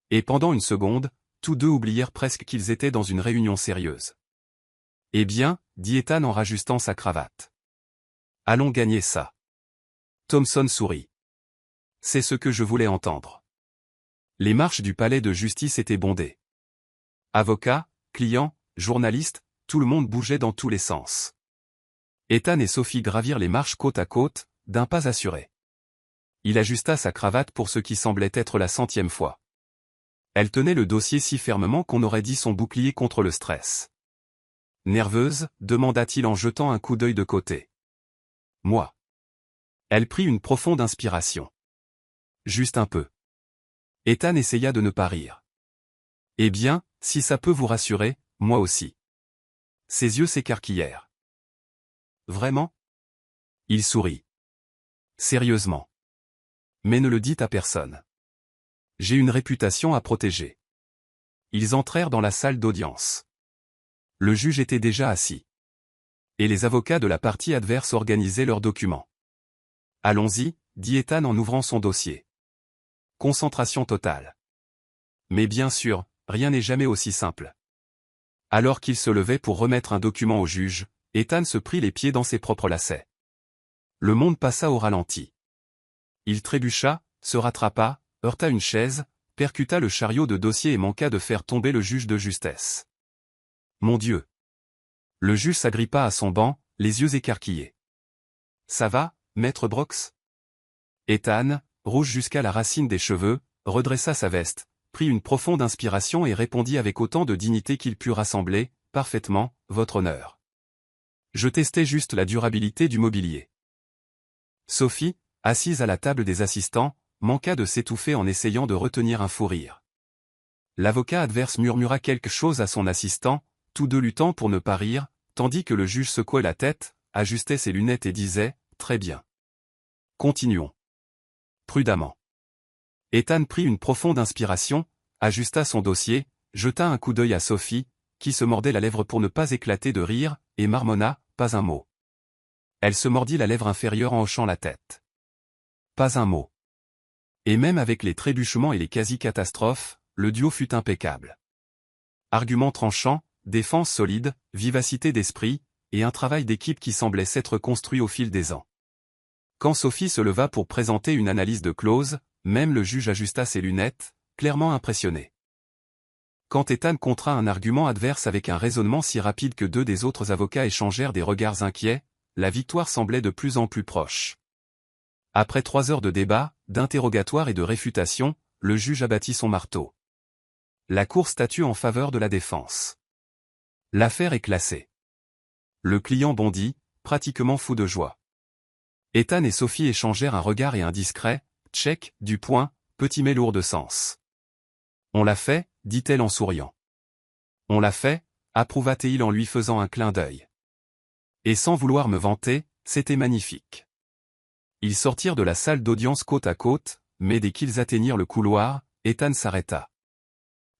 Speaker 1: Et pendant une seconde, tous deux oublièrent presque qu'ils étaient dans une réunion sérieuse. Eh bien, dit Ethan en rajustant sa cravate. Allons gagner ça. Thompson sourit. C'est ce que je voulais entendre. Les marches du palais de justice étaient bondées. Avocats, clients, journalistes, tout le monde bougeait dans tous les sens. Ethan et Sophie gravirent les marches côte à côte, d'un pas assuré. Il ajusta sa cravate pour ce qui semblait être la 100e fois. Elle tenait le dossier si fermement qu'on aurait dit son bouclier contre le stress. Nerveuse, demanda-t-il en jetant un coup d'œil de côté. Moi. Elle prit une profonde inspiration. Juste un peu. Ethan essaya de ne pas rire. Eh bien, si ça peut vous rassurer, moi aussi. Ses yeux s'écarquillèrent. Vraiment? Il sourit. Sérieusement. Mais ne le dites à personne. J'ai une réputation à protéger. Ils entrèrent dans la salle d'audience. Le juge était déjà assis. Et les avocats de la partie adverse organisaient leurs documents. Allons-y, dit Ethan en ouvrant son dossier. Concentration totale. Mais bien sûr, rien n'est jamais aussi simple. Alors qu'il se levait pour remettre un document au juge, Ethan se prit les pieds dans ses propres lacets. Le monde passa au ralenti. Il trébucha, se rattrapa, heurta une chaise, percuta le chariot de dossier et manqua de faire tomber le juge de justesse. Mon Dieu! Le juge s'agrippa à son banc, les yeux écarquillés. Ça va, maître Brox? Ethan, rouge jusqu'à la racine des cheveux, redressa sa veste, prit une profonde inspiration et répondit avec autant de dignité qu'il put rassembler, parfaitement, votre honneur. Je testais juste la durabilité du mobilier. Sophie, assise à la table des assistants, manqua de s'étouffer en essayant de retenir un fou rire. L'avocat adverse murmura quelque chose à son assistant, tous deux luttant pour ne pas rire, tandis que le juge secouait la tête, ajustait ses lunettes et disait « Très bien. Continuons. » Prudemment. Ethan prit une profonde inspiration, ajusta son dossier, jeta un coup d'œil à Sophie, qui se mordait la lèvre pour ne pas éclater de rire, et marmonna « Pas un mot. » Elle se mordit la lèvre inférieure en hochant la tête. Pas un mot. Et même avec les trébuchements et les quasi-catastrophes, le duo fut impeccable. Arguments tranchants, défense solide, vivacité d'esprit, et un travail d'équipe qui semblait s'être construit au fil des ans. Quand Sophie se leva pour présenter une analyse de clause, même le juge ajusta ses lunettes, clairement impressionné. Quand Ethan contra un argument adverse avec un raisonnement si rapide que deux des autres avocats échangèrent des regards inquiets, la victoire semblait de plus en plus proche. Après 3 heures de débat, d'interrogatoire et de réfutation, le juge abattit son marteau. La cour statue en faveur de la défense. L'affaire est classée. Le client bondit, pratiquement fou de joie. Ethan et Sophie échangèrent un regard et un discret « Check » du poing, petit mais lourd de sens. « On l'a fait » dit-elle en souriant. « On l'a fait » approuva-t-il en lui faisant un clin d'œil. Et sans vouloir me vanter, c'était magnifique. Ils sortirent de la salle d'audience côte à côte, mais dès qu'ils atteignirent le couloir, Ethan s'arrêta.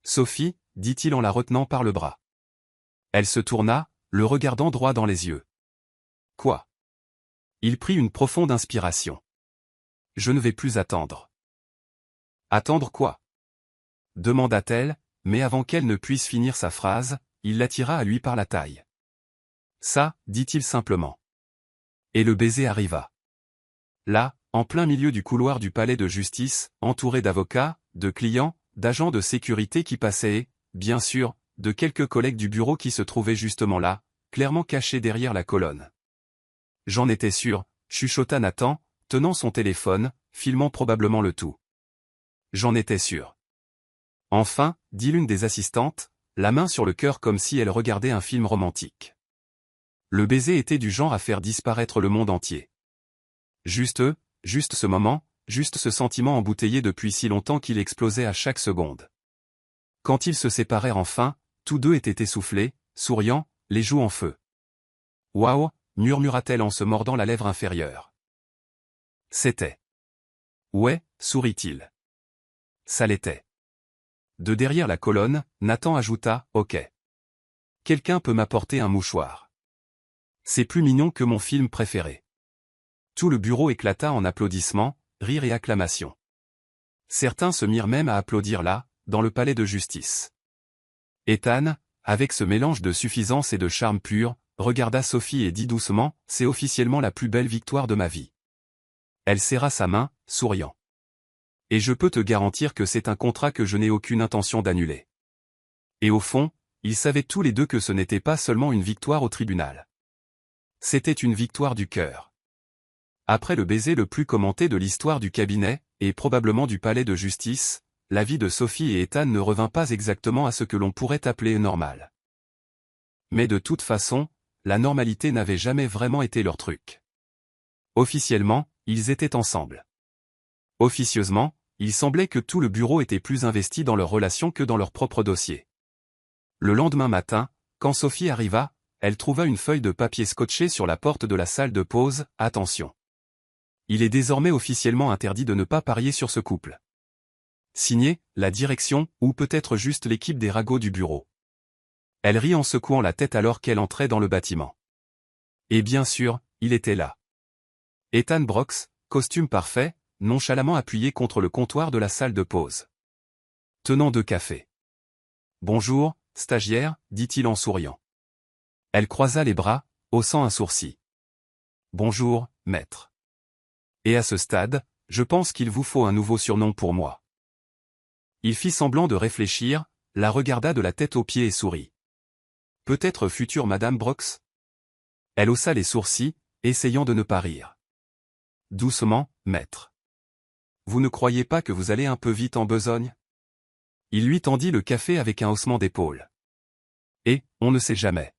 Speaker 1: « Sophie » dit-il en la retenant par le bras. Elle se tourna, le regardant droit dans les yeux. « Quoi ?» Il prit une profonde inspiration. « Je ne vais plus attendre. »« Attendre quoi ?» demanda-t-elle, mais avant qu'elle ne puisse finir sa phrase, il l'attira à lui par la taille. « Ça, dit-il simplement. » Et le baiser arriva. Là, en plein milieu du couloir du palais de justice, entouré d'avocats, de clients, d'agents de sécurité qui passaient et, bien sûr, de quelques collègues du bureau qui se trouvaient justement là, clairement cachés derrière la colonne. « J'en étais sûr », chuchota Nathan, tenant son téléphone, filmant probablement le tout. « J'en étais sûr. » Enfin, dit l'une des assistantes, la main sur le cœur comme si elle regardait un film romantique. Le baiser était du genre à faire disparaître le monde entier. Juste eux, juste ce moment, juste ce sentiment embouteillé depuis si longtemps qu'il explosait à chaque seconde. Quand ils se séparèrent enfin, tous deux étaient essoufflés, souriants, les joues en feu. « Waouh » murmura-t-elle en se mordant la lèvre inférieure. C'était. « Ouais » sourit-il. Ça l'était. De derrière la colonne, Nathan ajouta « Ok. Quelqu'un peut m'apporter un mouchoir. C'est plus mignon que mon film préféré. » Tout le bureau éclata en applaudissements, rires et acclamations. Certains se mirent même à applaudir là, dans le palais de justice. Ethan, avec ce mélange de suffisance et de charme pur, regarda Sophie et dit doucement « C'est officiellement la plus belle victoire de ma vie. » Elle serra sa main, souriant. « Et je peux te garantir que c'est un contrat que je n'ai aucune intention d'annuler. » Et au fond, ils savaient tous les deux que ce n'était pas seulement une victoire au tribunal. C'était une victoire du cœur. Après le baiser le plus commenté de l'histoire du cabinet, et probablement du palais de justice, la vie de Sophie et Ethan ne revint pas exactement à ce que l'on pourrait appeler normal. Mais de toute façon, la normalité n'avait jamais vraiment été leur truc. Officiellement, ils étaient ensemble. Officieusement, il semblait que tout le bureau était plus investi dans leur relation que dans leur propre dossier. Le lendemain matin, quand Sophie arriva, elle trouva une feuille de papier scotchée sur la porte de la salle de pause. « Attention. Il est désormais officiellement interdit de ne pas parier sur ce couple. » Signé, la direction, ou peut-être juste l'équipe des ragots du bureau. Elle rit en secouant la tête alors qu'elle entrait dans le bâtiment. Et bien sûr, il était là. Ethan Brox, costume parfait, nonchalamment appuyé contre le comptoir de la salle de pause. Tenant 2 cafés. « Bonjour, stagiaire » dit-il en souriant. Elle croisa les bras, haussant un sourcil. « Bonjour, maître. Et à ce stade, je pense qu'il vous faut un nouveau surnom pour moi. » Il fit semblant de réfléchir, la regarda de la tête aux pieds et sourit. « Peut-être future Madame Brox ?» Elle haussa les sourcils, essayant de ne pas rire. « Doucement, maître. Vous ne croyez pas que vous allez un peu vite en besogne ?» Il lui tendit le café avec un haussement d'épaule. Et, on ne sait jamais.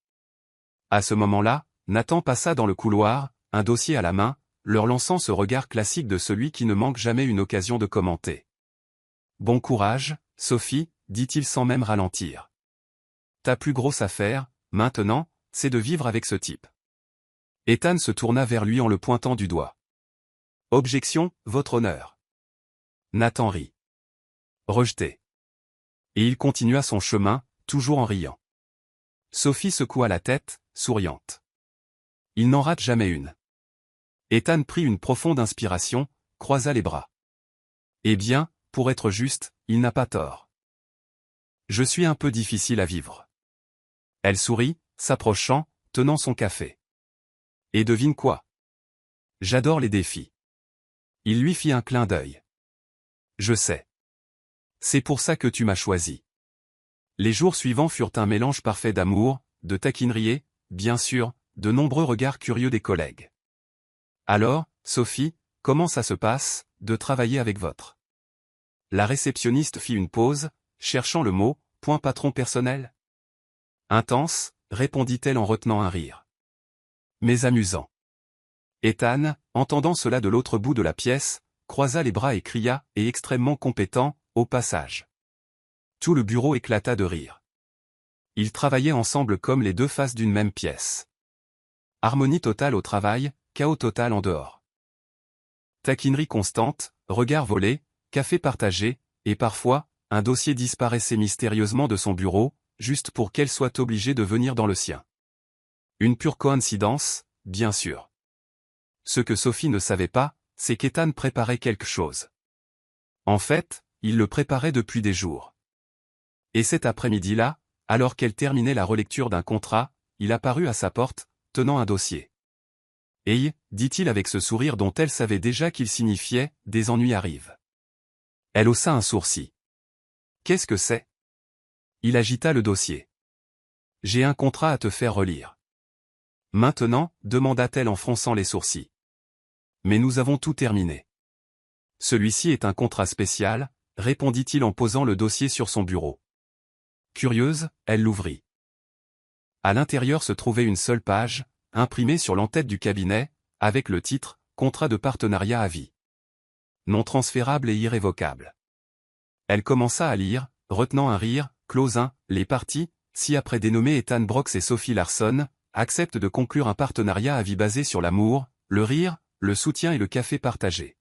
Speaker 1: À ce moment-là, Nathan passa dans le couloir, un dossier à la main, leur lançant ce regard classique de celui qui ne manque jamais une occasion de commenter. « Bon courage, Sophie » dit-il sans même ralentir. Ta plus grosse affaire, maintenant, c'est de vivre avec ce type. Ethan se tourna vers lui en le pointant du doigt. Objection, votre honneur. Nathan rit. Rejeté. Et il continua son chemin, toujours en riant. Sophie secoua la tête, souriante. Il n'en rate jamais une. Ethan prit une profonde inspiration, croisa les bras. Eh bien, pour être juste, il n'a pas tort. Je suis un peu difficile à vivre. Elle sourit, s'approchant, tenant son café. Et devine quoi? J'adore les défis. Il lui fit un clin d'œil. Je sais. C'est pour ça que tu m'as choisi. Les jours suivants furent un mélange parfait d'amour, de taquinerie et, bien sûr, de nombreux regards curieux des collègues. Alors, Sophie, comment ça se passe, de travailler avec votre? La réceptionniste fit une pause, cherchant le mot, point patron personnel. Intense, répondit-elle en retenant un rire. Mais amusant. Ethan, entendant cela de l'autre bout de la pièce, croisa les bras et cria, et extrêmement compétent, au passage. Tout le bureau éclata de rire. Ils travaillaient ensemble comme les deux faces d'une même pièce. Harmonie totale au travail, chaos total en dehors. Taquinerie constante, regards volés, café partagé, et parfois, un dossier disparaissait mystérieusement de son bureau, juste pour qu'elle soit obligée de venir dans le sien. Une pure coïncidence, bien sûr. Ce que Sophie ne savait pas, c'est qu'Ethan préparait quelque chose. En fait, il le préparait depuis des jours. Et cet après-midi-là, alors qu'elle terminait la relecture d'un contrat, il apparut à sa porte, tenant un dossier. « Hey » dit-il avec ce sourire dont elle savait déjà qu'il signifiait « des ennuis arrivent ». Elle haussa un sourcil. « Qu'est-ce que c'est » Il agita le dossier. « J'ai un contrat à te faire relire. »« Maintenant » demanda-t-elle en fronçant les sourcils. « Mais nous avons tout terminé. »« Celui-ci est un contrat spécial » répondit-il en posant le dossier sur son bureau. Curieuse, elle l'ouvrit. À l'intérieur se trouvait une seule page, imprimée sur l'entête du cabinet, avec le titre « Contrat de partenariat à vie. Non transférable et irrévocable ». Elle commença à lire, retenant un rire, clause 1, les parties, ci-après dénommées Ethan Brox et Sophie Larson, acceptent de conclure un partenariat à vie basé sur l'amour, le rire, le soutien et le café partagé.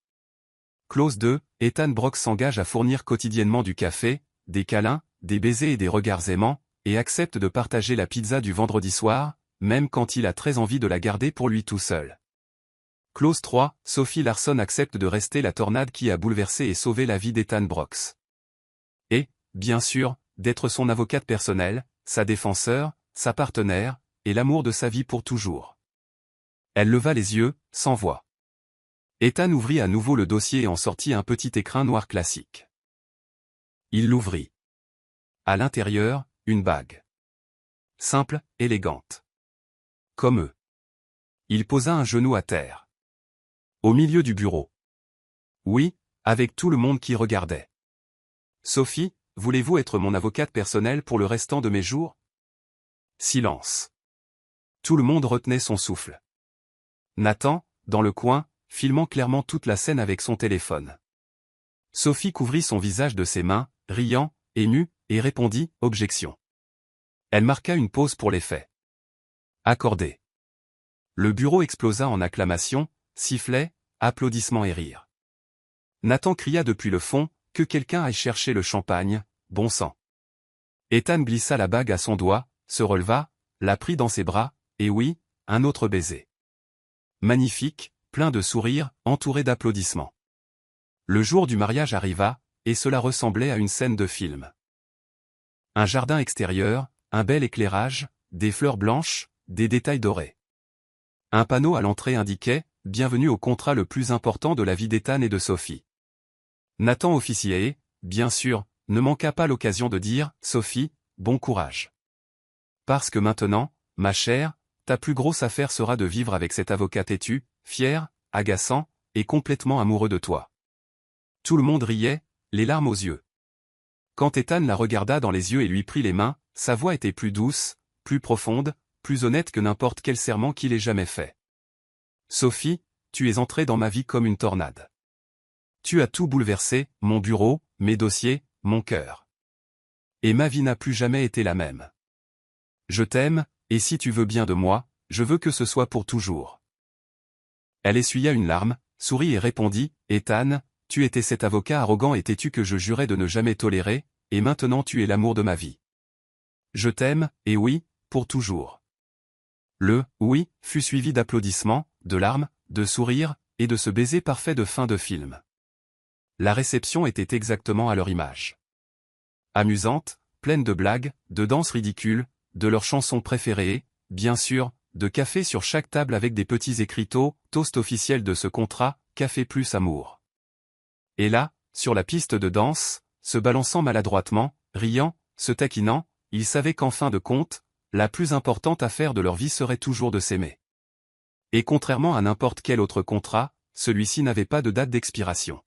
Speaker 1: Clause 2, Ethan Brox s'engage à fournir quotidiennement du café, des câlins, des baisers et des regards aimants, et accepte de partager la pizza du vendredi soir, même quand il a très envie de la garder pour lui tout seul. Clause 3, Sophie Larson accepte de rester la tornade qui a bouleversé et sauvé la vie d'Ethan Brox. Et, bien sûr, d'être son avocate personnelle, sa défenseur, sa partenaire, et l'amour de sa vie pour toujours. Elle leva les yeux, sans voix. Ethan ouvrit à nouveau le dossier et en sortit un petit écrin noir classique. Il l'ouvrit. À l'intérieur, une bague. Simple, élégante. Comme eux. Il posa un genou à terre. Au milieu du bureau. Oui, avec tout le monde qui regardait. Sophie, voulez-vous être mon avocate personnelle pour le restant de mes jours? Silence. Tout le monde retenait son souffle. Nathan, dans le coin, filmant clairement toute la scène avec son téléphone. Sophie couvrit son visage de ses mains, riant, émue, et répondit « Objection ». Elle marqua une pause pour l'effet. Accordé. Le bureau explosa en acclamations, sifflets, applaudissements et rires. Nathan cria depuis le fond, que quelqu'un aille chercher le champagne, bon sang. Ethan glissa la bague à son doigt, se releva, la prit dans ses bras, et oui, un autre baiser. Magnifique, plein de sourires, entouré d'applaudissements. Le jour du mariage arriva, et cela ressemblait à une scène de film. Un jardin extérieur, un bel éclairage, des fleurs blanches, des détails dorés. Un panneau à l'entrée indiquait « Bienvenue au contrat le plus important de la vie d'Ethan et de Sophie ». Nathan officier, bien sûr, ne manqua pas l'occasion de dire « Sophie, bon courage. Parce que maintenant, ma chère, ta plus grosse affaire sera de vivre avec cet avocat têtu, fier, agaçant, et complètement amoureux de toi. » Tout le monde riait, les larmes aux yeux. Quand Ethan la regarda dans les yeux et lui prit les mains, sa voix était plus douce, plus profonde, plus honnête que n'importe quel serment qu'il ait jamais fait. Sophie, tu es entrée dans ma vie comme une tornade. Tu as tout bouleversé, mon bureau, mes dossiers, mon cœur. Et ma vie n'a plus jamais été la même. Je t'aime, et si tu veux bien de moi, je veux que ce soit pour toujours. Elle essuya une larme, sourit et répondit, Ethan, tu étais cet avocat arrogant et têtu que je jurais de ne jamais tolérer, et maintenant tu es l'amour de ma vie. Je t'aime, et oui, pour toujours. Le « oui » fut suivi d'applaudissements, de larmes, de sourires, et de ce baiser parfait de fin de film. La réception était exactement à leur image. Amusante, pleine de blagues, de danses ridicules, de leurs chansons préférées et, bien sûr, de café sur chaque table avec des petits écriteaux, toast officiel de ce contrat, café plus amour. Et là, sur la piste de danse, se balançant maladroitement, riant, se taquinant, ils savaient qu'en fin de compte, la plus importante affaire de leur vie serait toujours de s'aimer. Et contrairement à n'importe quel autre contrat, celui-ci n'avait pas de date d'expiration.